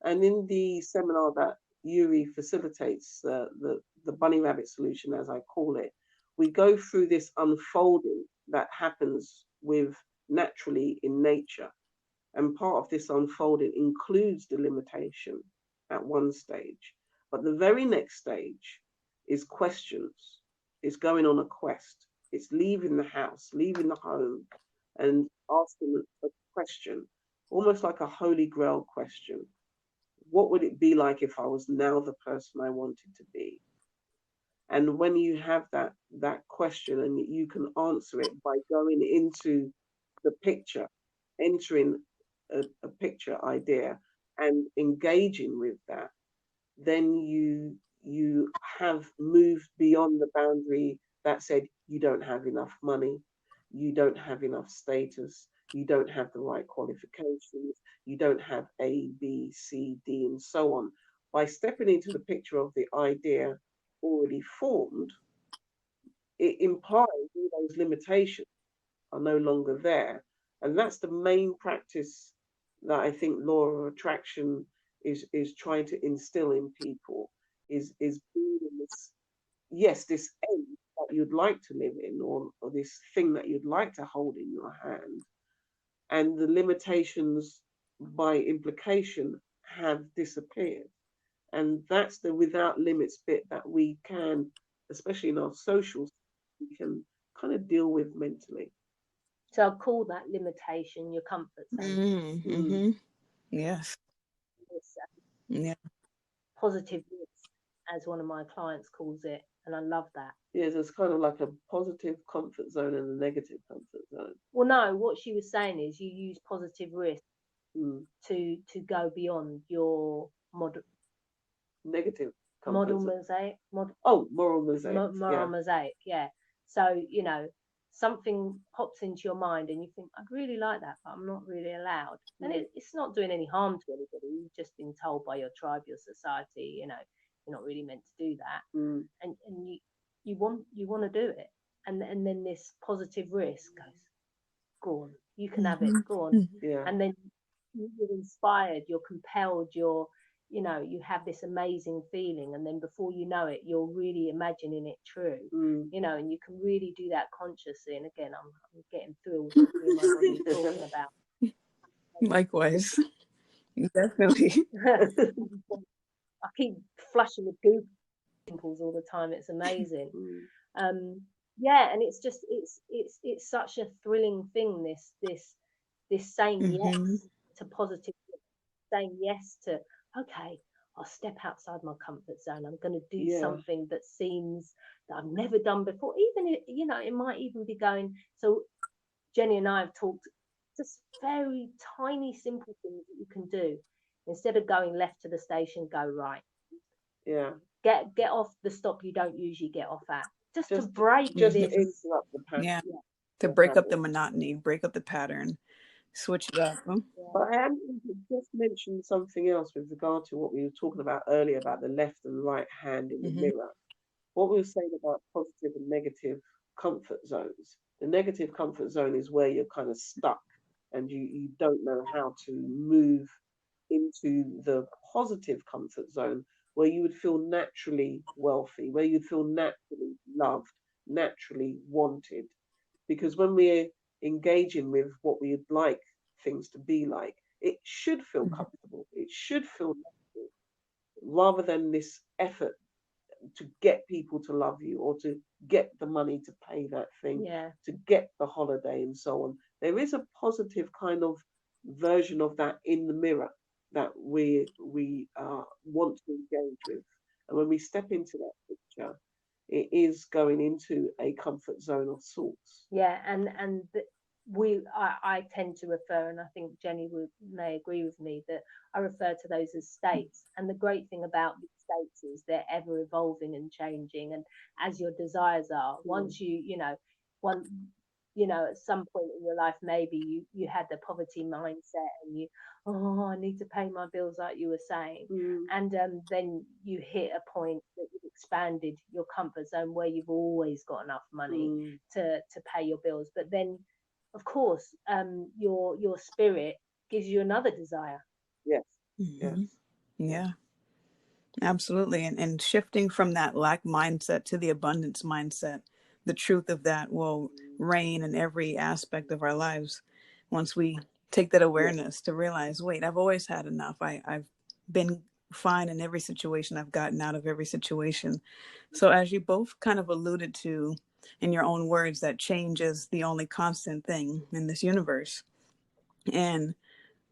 Speaker 2: And in the seminar that Eury facilitates, the bunny rabbit solution, as I call it, we go through this unfolding that happens with naturally in nature. And part of this unfolding includes the limitation at one stage. But the very next stage is questions. It's going on a quest. It's leaving the house, leaving the home, and asking a question, almost like a holy grail question. What would it be like if I was now the person I wanted to be? And when you have that question and you can answer it by going into the picture, entering a picture idea and engaging with that, then you have moved beyond the boundary that said you don't have enough money, you don't have enough status, you don't have the right qualifications, you don't have A, B, C, D, and so on. By stepping into the picture of the idea already formed, it implies all those limitations are no longer there. And that's the main practice that I think law of attraction is trying to instill in people, is building this, yes, this end that you'd like to live in, or this thing that you'd like to hold in your hand. And the limitations by implication have disappeared. And that's the without limits bit that we can, especially in our socials, we can kind of deal with mentally.
Speaker 3: So I'll call that limitation your comfort zone.
Speaker 1: Yes.
Speaker 3: This
Speaker 1: Yeah.
Speaker 3: positiveness as one of my clients calls it, and I love that.
Speaker 2: Yes, it's kind of like a positive comfort zone and a negative comfort zone.
Speaker 3: Well, no, what she was saying is you use positive risk
Speaker 2: Mm.
Speaker 3: to go beyond your
Speaker 2: Negative comfort
Speaker 3: model
Speaker 2: zone.
Speaker 3: mosaic.
Speaker 2: Moral mosaic.
Speaker 3: Moral mosaic, yeah. So, you know, something pops into your mind and you think, I'd really like that, but I'm not really allowed. And it's not doing any harm to anybody. You've just been told by your tribe, your society, you know, you're not really meant to do that.
Speaker 2: Mm.
Speaker 3: And you want to do it. And then this positive risk goes, go on, you can have it, go on.
Speaker 2: Yeah.
Speaker 3: And then you're inspired, you're compelled, you know, you have this amazing feeling, and then before you know it, you're really imagining it true. You know, and you can really do that consciously. And again, I'm getting thrilled with my body talking about.
Speaker 1: Likewise, definitely.
Speaker 3: I keep flushing with goop pimples all the time. It's amazing. Yeah, and it's just it's such a thrilling thing. This saying yes to positive, saying yes to, okay, I'll step outside my comfort zone. I'm going to do something that seems that I've never done before. Even, you know, it might even be going. So Jenny and I have talked just very tiny, simple things that you can do. Instead of going left to the station, go right.
Speaker 2: Yeah.
Speaker 3: Get off the stop you don't usually get off at. Just to break
Speaker 2: this.
Speaker 3: To
Speaker 2: interrupt the pattern.
Speaker 1: Yeah. To break up the monotony, break up the pattern, switch it up.
Speaker 2: But I am just mentioned something else with regard to what we were talking about earlier about the left and right hand in the mirror. What we were saying about positive and negative comfort zones. The negative comfort zone is where you're kind of stuck and you don't know how to move into the positive comfort zone where you would feel naturally wealthy, where you'd feel naturally loved, naturally wanted. Because when we're engaging with what we'd like things to be like, it should feel comfortable. It should feel natural, rather than this effort to get people to love you or to get the money to pay that thing, to get the holiday and so on. There is a positive kind of version of that in the mirror that we want to engage with. And when we step into that picture, it is going into a comfort zone of sorts.
Speaker 3: Yeah, and I tend to refer, and I think Jenny may agree with me, that I refer to those as states. And the great thing about these states is they're ever evolving and changing. And as your desires are, once at some point in your life, maybe you had the poverty mindset and I need to pay my bills, like you were saying. And then you hit a point that you've expanded your comfort zone where you've always got enough money to pay your bills. But then, of course, your spirit gives you another desire.
Speaker 2: Yes.
Speaker 1: Yeah, absolutely. And shifting from that lack mindset to the abundance mindset, the truth of that will reign in every aspect of our lives. Once we take that awareness to realize, wait, I've always had enough. I've been fine in every situation. I've gotten out of every situation. So as you both kind of alluded to in your own words, that change is the only constant thing in this universe. And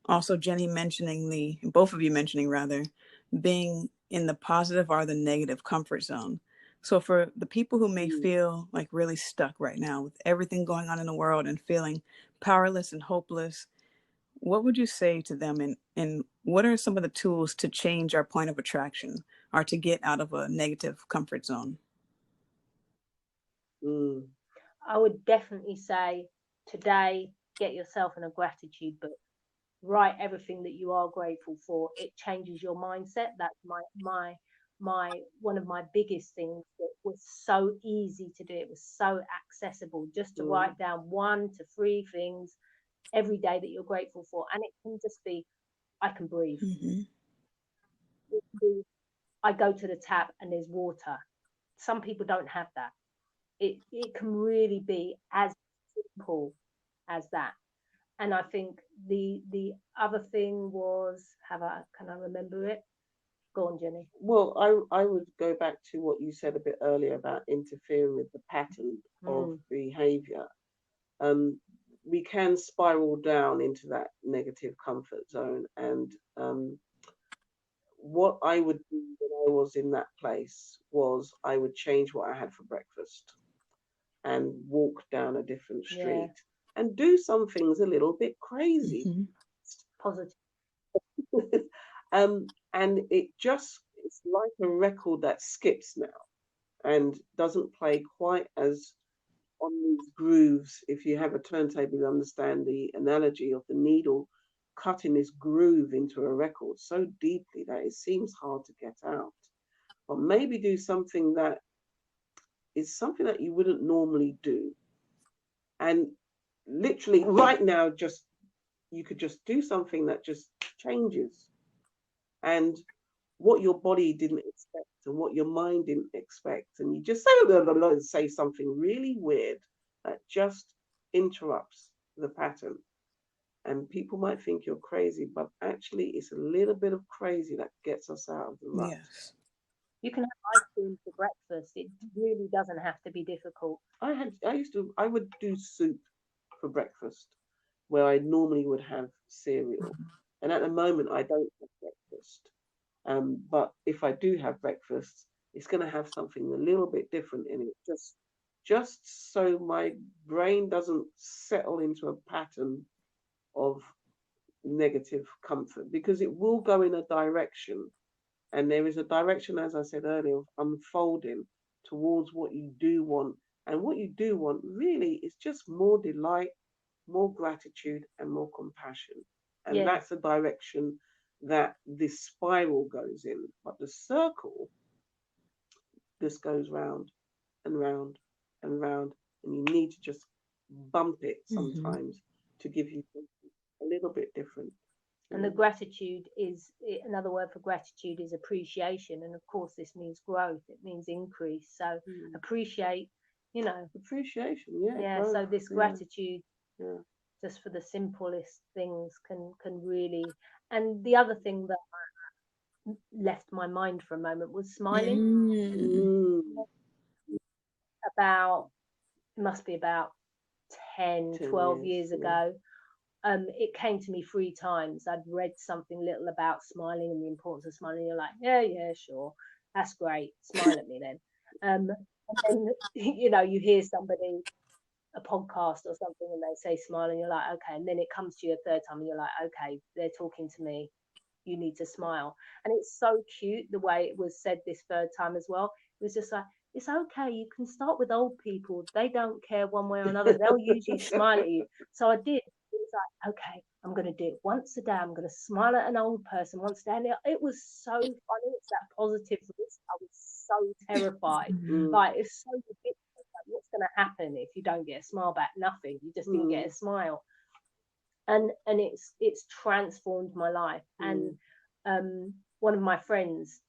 Speaker 1: also Jenny mentioning both of you mentioning rather, being in the positive or the negative comfort zone. So for the people who may feel like really stuck right now with everything going on in the world and feeling powerless and hopeless, what would you say to them? And what are some of the tools to change our point of attraction or to get out of a negative comfort zone?
Speaker 3: I would definitely say today, get yourself in a gratitude book. Write everything that you are grateful for. It changes your mindset. That's my one of my biggest things that was so easy to do. It was so accessible just to write down 1 to 3 things every day that you're grateful for. And it can just be, I can breathe. It can be, I go to the tap and there's water. Some people don't have that. It can really be as simple as that. And I think the other thing was, can I remember it? Go on, Jenny.
Speaker 2: Well, I would go back to what you said a bit earlier about interfering with the pattern of behaviour. We can spiral down into that negative comfort zone, and what I would do when I was in that place was I would change what I had for breakfast and walk down a different street and do some things a little bit crazy.
Speaker 1: Mm-hmm.
Speaker 3: Positive.
Speaker 2: And it's like a record that skips now and doesn't play quite as on these grooves. If you have a turntable, you understand the analogy of the needle cutting this groove into a record so deeply that it seems hard to get out. Or maybe do something that is something that you wouldn't normally do. And literally right now, you could just do something that just changes. And what your body didn't expect and what your mind didn't expect. And you just say something really weird that just interrupts the pattern. And people might think you're crazy, but actually it's a little bit of crazy that gets us out of the rut.
Speaker 1: Yes.
Speaker 3: You can have ice cream for breakfast. It really doesn't have to be difficult.
Speaker 2: I would do soup for breakfast where I normally would have cereal. And at the moment I don't have breakfast. But if I do have breakfast, it's going to have something a little bit different in it, just so my brain doesn't settle into a pattern of negative comfort, because it will go in a direction, and there is a direction, as I said earlier, of unfolding towards what you do want. And what you do want really is just more delight, more gratitude, and more compassion. And that's the direction that this spiral goes in. But the circle just goes round and round and round, and you need to just bump it sometimes to give you a little bit different.
Speaker 3: And the gratitude is, another word for gratitude is appreciation. And of course, this means growth. It means increase. So appreciate,
Speaker 2: appreciation.
Speaker 3: Growth, so this gratitude, just for the simplest things can really. And the other thing that left my mind for a moment was smiling. It must be about 10 12 years ago. It came to me 3 times. I'd read something little about smiling and the importance of smiling. You're like, yeah, sure, that's great, smile at me then. And then you hear somebody, a podcast or something, and they say smile, and you're like, okay. And then it comes to you a 3rd time and you're like, okay, they're talking to me, you need to smile. And it's so cute the way it was said this 3rd time as well. It was just like, it's okay, you can start with old people, they don't care one way or another, they'll usually smile at you. So I did. It was like, okay, I'm going to do it once a day. I'm going to smile at an old person once a day. And it was so funny. It's that positive risk. I was so terrified. Like, it's so ridiculous. Like, what's going to happen if you don't get a smile back? Nothing. You just didn't get a smile. And it's transformed my life. And one of my friends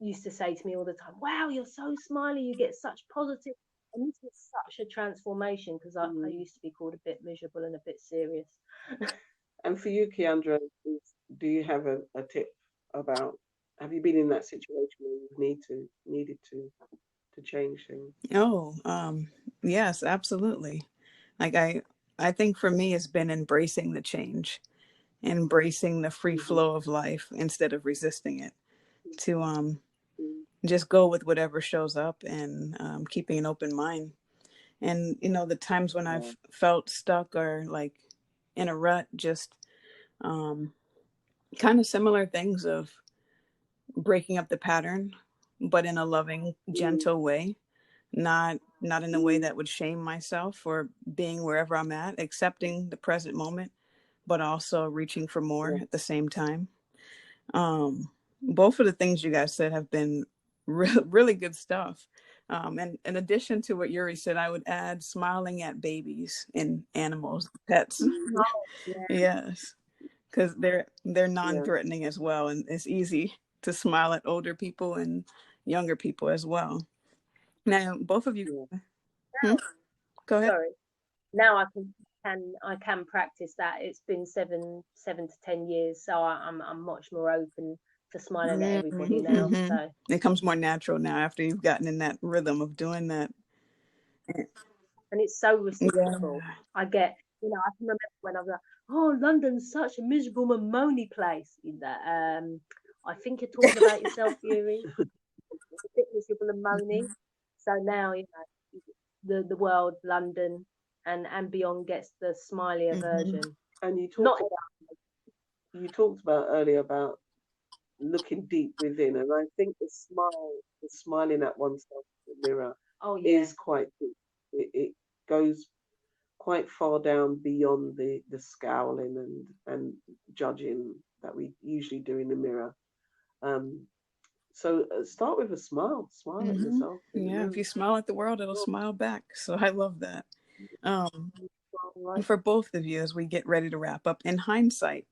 Speaker 3: used to say to me all the time, wow, you're so smiley, you get such positive. And this was such a transformation, because I used to be called a bit miserable and a bit serious.
Speaker 2: And for you, Keandra, do you have a tip about, have you been in that situation where you needed to change things?
Speaker 1: Oh, yes, absolutely. Like I think for me, it's been embracing the change, embracing the free flow of life instead of resisting it, to just go with whatever shows up, and keeping an open mind. And the times when I've felt stuck or like in a rut, just kind of similar things of breaking up the pattern, but in a loving, gentle way, not in a way that would shame myself for being wherever I'm at, accepting the present moment, but also reaching for more at the same time. Both of the things you guys said have been really good stuff. And in addition to what Eury said, I would add smiling at babies and animals, pets. Yes, because they're non-threatening as well, and it's easy to smile at older people and younger people as well. Now, both of you, go ahead.
Speaker 3: Sorry. Now I can practice that. It's been 7 to 10 years, so I'm much more open to smiling at everybody now. So
Speaker 1: it comes more natural now after you've gotten in that rhythm of doing that.
Speaker 3: And it's so reciprocal. I get, I can remember when I was like, oh, London's such a miserable, moany place. I think you're talking about yourself, Eury. A bit miserable and moany. So now, you know, the world, London and beyond gets the smilier version.
Speaker 2: And you
Speaker 3: Not
Speaker 2: talked about earlier about looking deep within, and I think the smiling at oneself in the mirror is quite deep. It goes quite far down beyond the scowling and judging that we usually do in the mirror. So start with a smile. Smile at yourself.
Speaker 1: Yeah, if you smile at the world, it'll smile back. So I love that.
Speaker 2: Right.
Speaker 1: For both of you, as we get ready to wrap up, in hindsight,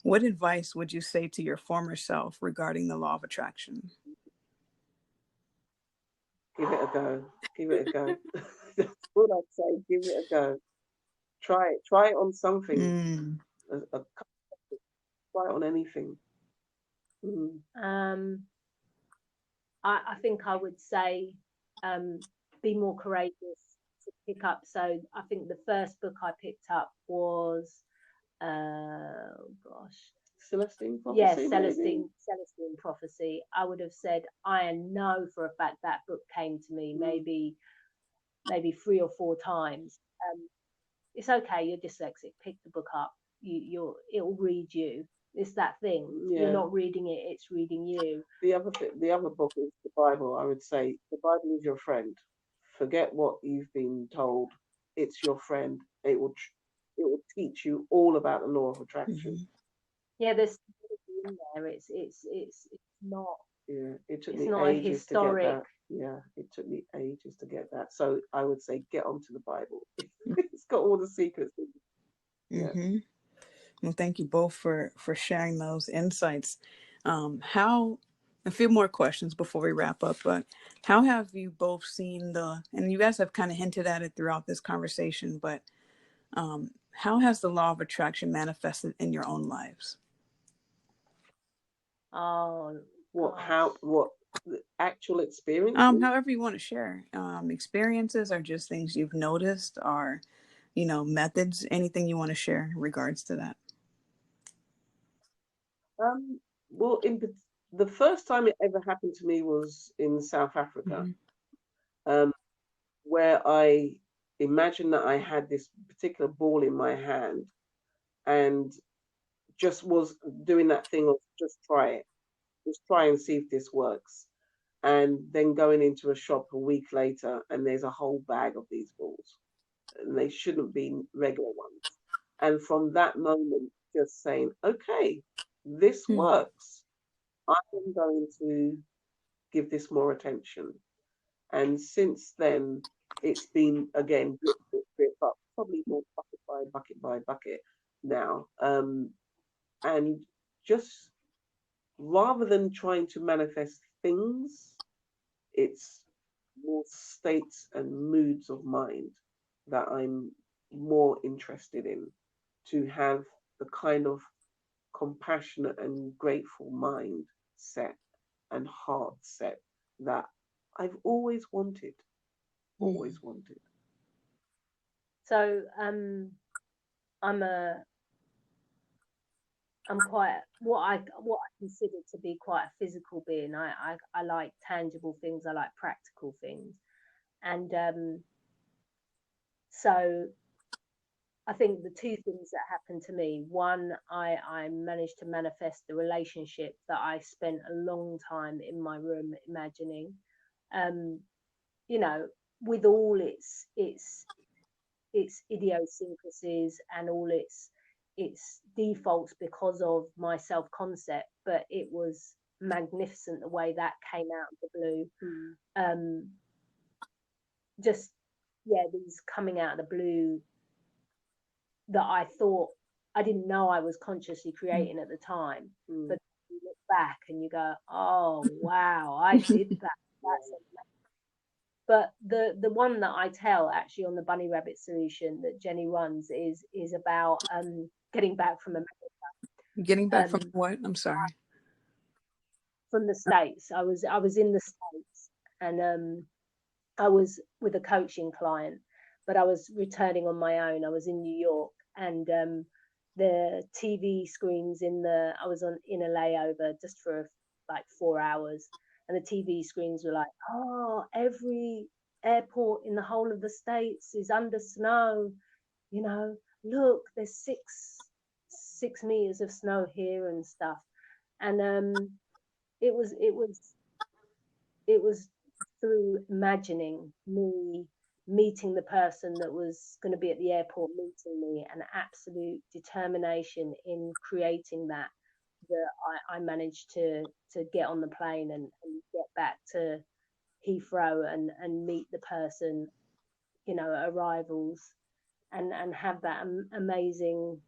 Speaker 1: what advice would you say to your former self regarding the law of attraction?
Speaker 2: Give it a go. Give it a go. That's what I'd say. Give it a go. Try it. Try it on something. Try it on anything.
Speaker 3: I think I would say be more courageous to pick up. So I think the first book I picked up was
Speaker 2: Celestine Prophecy.
Speaker 3: Yes, Celestine Prophecy. I would have said I know for a fact that book came to me maybe 3 or 4 times. It's okay, you're dyslexic. Pick the book up. It'll read you. It's that thing. Yeah. You're not reading it; it's reading you.
Speaker 2: The other book is the Bible. I would say the Bible is your friend. Forget what you've been told. It's your friend. It will teach you all about the law of attraction.
Speaker 3: Yeah, there's in there. It's not.
Speaker 2: Yeah, it took me ages to get that. Yeah, it took me ages to get that. So I would say get onto the Bible. It's got all the secrets.
Speaker 1: Yeah. Well, thank you both for sharing those insights. A few more questions before we wrap up, but how have you both seen and you guys have kind of hinted at it throughout this conversation, but how has the law of attraction manifested in your own lives?
Speaker 2: What actual experience?
Speaker 1: However you want to share. Experiences are just things you've noticed, or methods, anything you want to share in regards to that.
Speaker 2: Well, the first time it ever happened to me was in South Africa, where I imagined that I had this particular ball in my hand and just was doing that thing of just try and see if this works. And then going into a shop a week later and there's a whole bag of these balls and they shouldn't be regular ones. And from that moment, just saying, okay, this works. I'm going to give this more attention. And since then, it's been, again, drip up, probably more bucket by bucket now. And just rather than trying to manifest things, it's more states and moods of mind that I'm more interested in, to have the kind of compassionate and grateful mind set and heart set that I've always wanted.
Speaker 3: So I'm quite what I consider to be quite a physical being. I like tangible things. I like practical things, and so I think the 2 things that happened to me. One, I managed to manifest the relationship that I spent a long time in my room imagining, with all its idiosyncrasies and all its defaults because of my self-concept, but it was magnificent the way that came out of the blue. These coming out of the blue that I thought I didn't know I was consciously creating at the time, but you look back and you go, oh wow, I did that. That's amazing. But the one that I tell actually on the Bunny Rabbit Solution that Jenny runs is about getting back from America.
Speaker 1: Getting back from what? I'm sorry.
Speaker 3: From the States. I was in the States, and I was with a coaching client, but I was returning on my own. I was in New York, and the TV screens I was in a layover just for like 4 hours, and the TV screens were like, oh, every airport in the whole of the States is under snow. You know, look, there's six meters of snow here and stuff. And it was through imagining me meeting the person that was going to be at the airport meeting me, and absolute determination in creating that I managed to get on the plane and get back to Heathrow and meet the person, you know, at arrivals, and have that amazing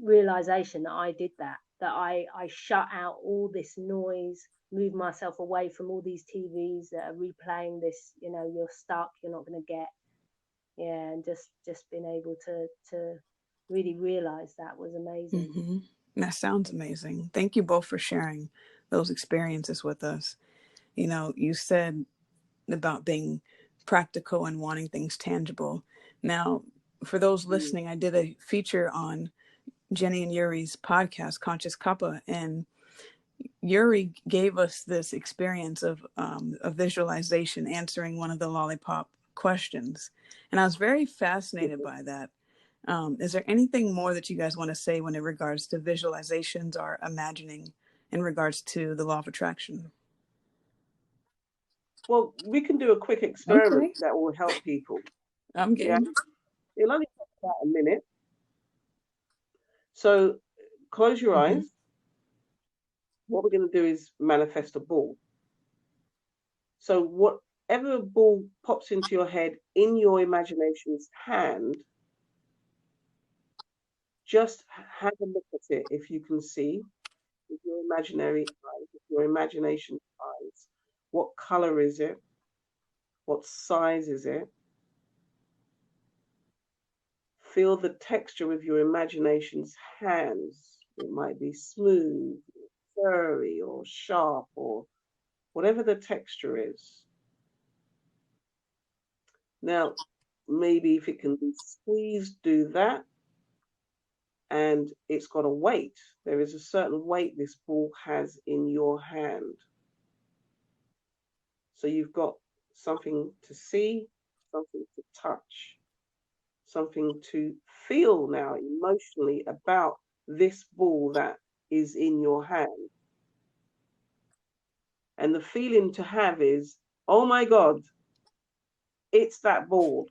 Speaker 3: realization that I did that I shut out all this noise, moved myself away from all these TVs that are replaying this, you know, you're stuck, you're not going to get, yeah, and just being able to really realize that was amazing.
Speaker 1: Mm-hmm. That sounds amazing. Thank you both for sharing those experiences with us. You know, you said about being practical and wanting things tangible. Now, for those listening, I did a feature on Jenny and Eury's podcast, Conscious Kappa, and Eury gave us this experience of a visualization answering one of the lollipop questions. And I was very fascinated by that. Is there anything more that you guys want to say when it regards to visualizations or imagining in regards to the law of attraction?
Speaker 2: Well, we can do a quick experiment that will help people.
Speaker 1: I'm game.
Speaker 2: Yeah? It'll only take about a minute. So close your eyes. What we're going to do is manifest a ball. So whatever ball pops into your head in your imagination's hand, just have a look at it if you can see with your imaginary eyes, with your imagination eyes. What color is it? What size is it? Feel the texture with your imagination's hands. It might be smooth, furry, or sharp, or whatever the texture is. Now, maybe if it can be squeezed, do that. And it's got a weight. There is a certain weight this ball has in your hand. So you've got something to see, something to touch, something to feel now emotionally about this ball that is in your hand. And the feeling to have is, oh my God, it's that ball.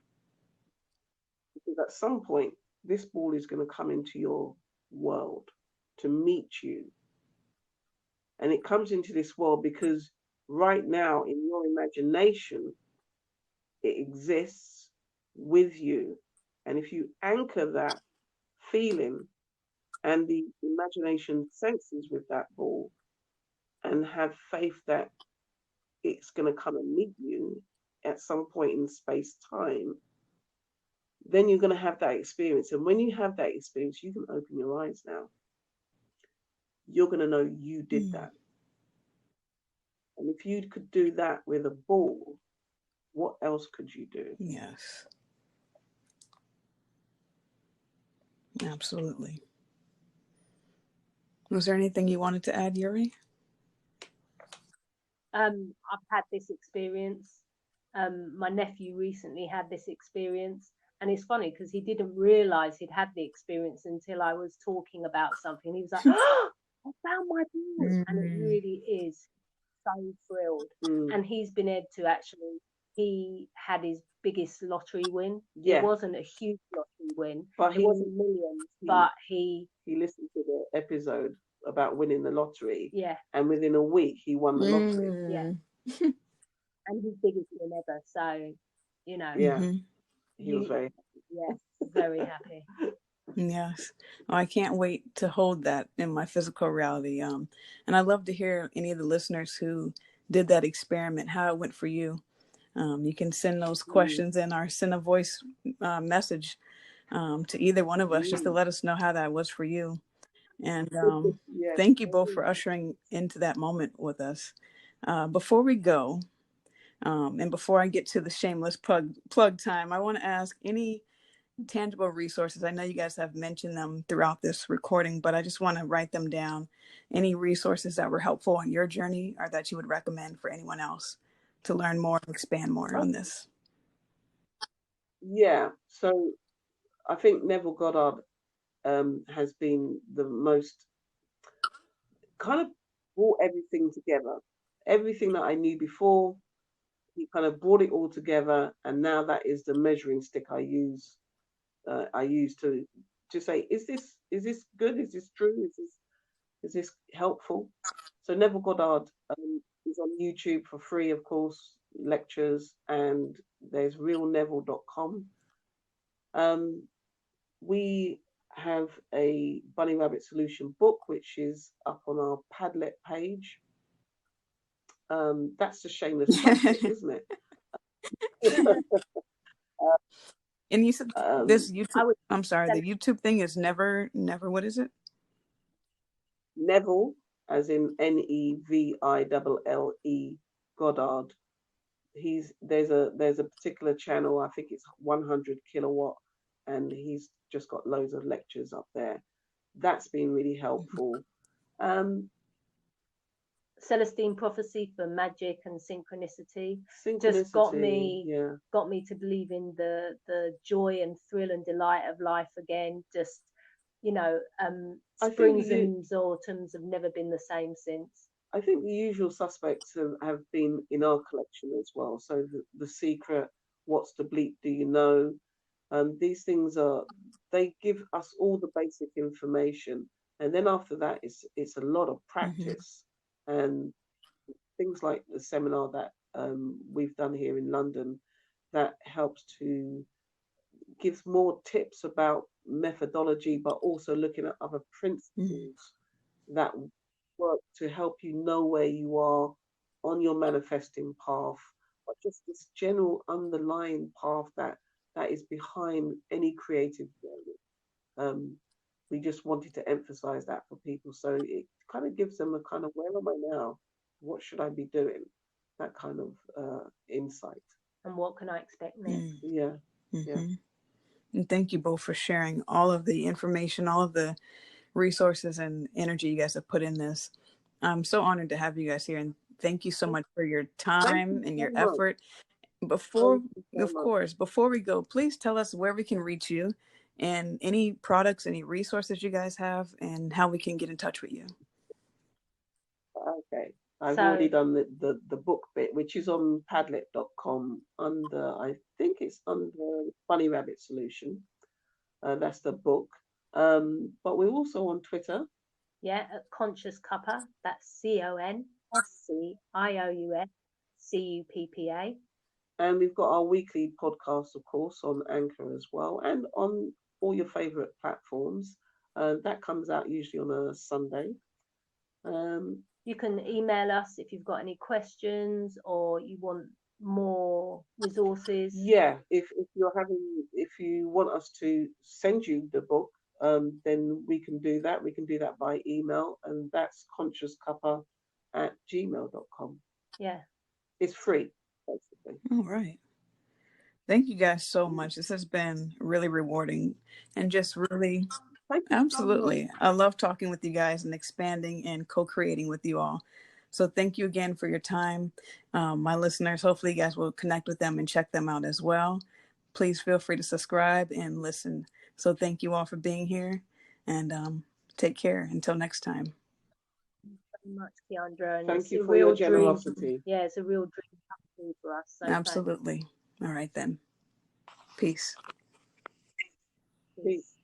Speaker 2: Because at some point, this ball is going to come into your world to meet you. And it comes into this world because right now in your imagination, it exists with you. And if you anchor that feeling and the imagination senses with that ball and have faith that it's going to come and meet you at some point in space time, then you're going to have that experience. And when you have that experience, you can open your eyes now. You're going to know you did that. And if you could do that with a ball, what else could you do?
Speaker 1: Yes. Absolutely. Was there anything you wanted to add, Eury?
Speaker 3: I've had this experience. My nephew recently had this experience. And it's funny because he didn't realize he'd had the experience until I was talking about something. He was like, oh, I found my ball. And it really is so thrilled. And he's been able to he had his biggest lottery win. Yeah. It wasn't a huge lottery win. But it wasn't millions. But he
Speaker 2: listened to the episode about winning the lottery.
Speaker 3: Yeah.
Speaker 2: And within a week, he won the lottery.
Speaker 3: Yeah. And his biggest win ever. So, you know.
Speaker 2: Yeah. He was very happy.
Speaker 3: Yes, very happy.
Speaker 1: Yes. Well, I can't wait to hold that in my physical reality. And I'd love to hear any of the listeners who did that experiment, how it went for you. You can send those questions in or send a voice message to either one of us just to let us know how that was for you. And thank you both for ushering into that moment with us. Before we go, and before I get to the shameless plug time, I want to ask any tangible resources. I know you guys have mentioned them throughout this recording, but I just want to write them down. Any resources that were helpful on your journey or that you would recommend for anyone else to learn more and expand more on this?
Speaker 2: Yeah. So I think Neville Goddard has been the most kind of brought everything together. Everything that I knew before, he kind of brought it all together, and now that is the measuring stick I use. I use to say, is this good? Is this true? Is this helpful? So Neville Goddard is on YouTube for free, of course, lectures, and there's realneville.com. We have a Bunny Rabbit Solution book, which is up on our Padlet page. That's a shameless plug, isn't it?
Speaker 1: And you said this YouTube, I'm sorry, the
Speaker 3: it.
Speaker 1: YouTube thing is never, what is it?
Speaker 2: Neville, as in Neville, Goddard. There's a particular channel, I think it's 100 kilowatt, and he's just got loads of lectures up there. That's been really helpful.
Speaker 3: Celestine Prophecy for Magic and Synchronicity just got me to believe in the joy and thrill and delight of life again. Just, springs and autumns have never been the same since.
Speaker 2: I think the usual suspects have been in our collection as well. So the Secret, What's the Bleep Do You Know? These things they give us all the basic information, and then after that it's a lot of practice. And things like the seminar that we've done here in London, that helps to gives more tips about methodology, but also looking at other principles that work to help you know where you are on your manifesting path, but just this general underlying path that is behind any creative journey. We just wanted to emphasize that for people, so it kind of gives them a kind of, where am I now? What should I be doing? That kind of insight.
Speaker 3: And what can I expect next?
Speaker 2: Yeah.
Speaker 1: And thank you both for sharing all of the information, all of the resources and energy you guys have put in this. I'm so honored to have you guys here, and thank you so much for your time and your effort. Before we go, please tell us where we can reach you and any products, any resources you guys have, and how we can get in touch with you.
Speaker 2: Okay. I've already done the book bit, which is on padlet.com I think it's under Bunny Rabbit Solution. That's the book. But we're also on Twitter.
Speaker 3: Yeah, at Conscious Cuppa. That's CONSCIOUSCUPPA.
Speaker 2: And we've got our weekly podcast, of course, on Anchor as well, and on all your favorite platforms. That comes out usually on a Sunday.
Speaker 3: You can email us if you've got any questions or you want more resources.
Speaker 2: Yeah, if you want us to send you the book, then we can do that. We can do that by email, and that's consciouscuppa@gmail.com.
Speaker 3: Yeah.
Speaker 2: It's free, basically.
Speaker 1: All right. Thank you guys so much. This has been really rewarding and just really, absolutely. I love talking with you guys and expanding and co-creating with you all. So thank you again for your time. My listeners, hopefully you guys will connect with them and check them out as well. Please feel free to subscribe and listen. So thank you all for being here, and take care until next time.
Speaker 3: Thank you very much, Keandra. And
Speaker 2: thank you for your generosity.
Speaker 3: Dream. Yeah, it's a real dream come true for us. So
Speaker 1: absolutely. Thanks. All right then. Peace.
Speaker 3: Peace.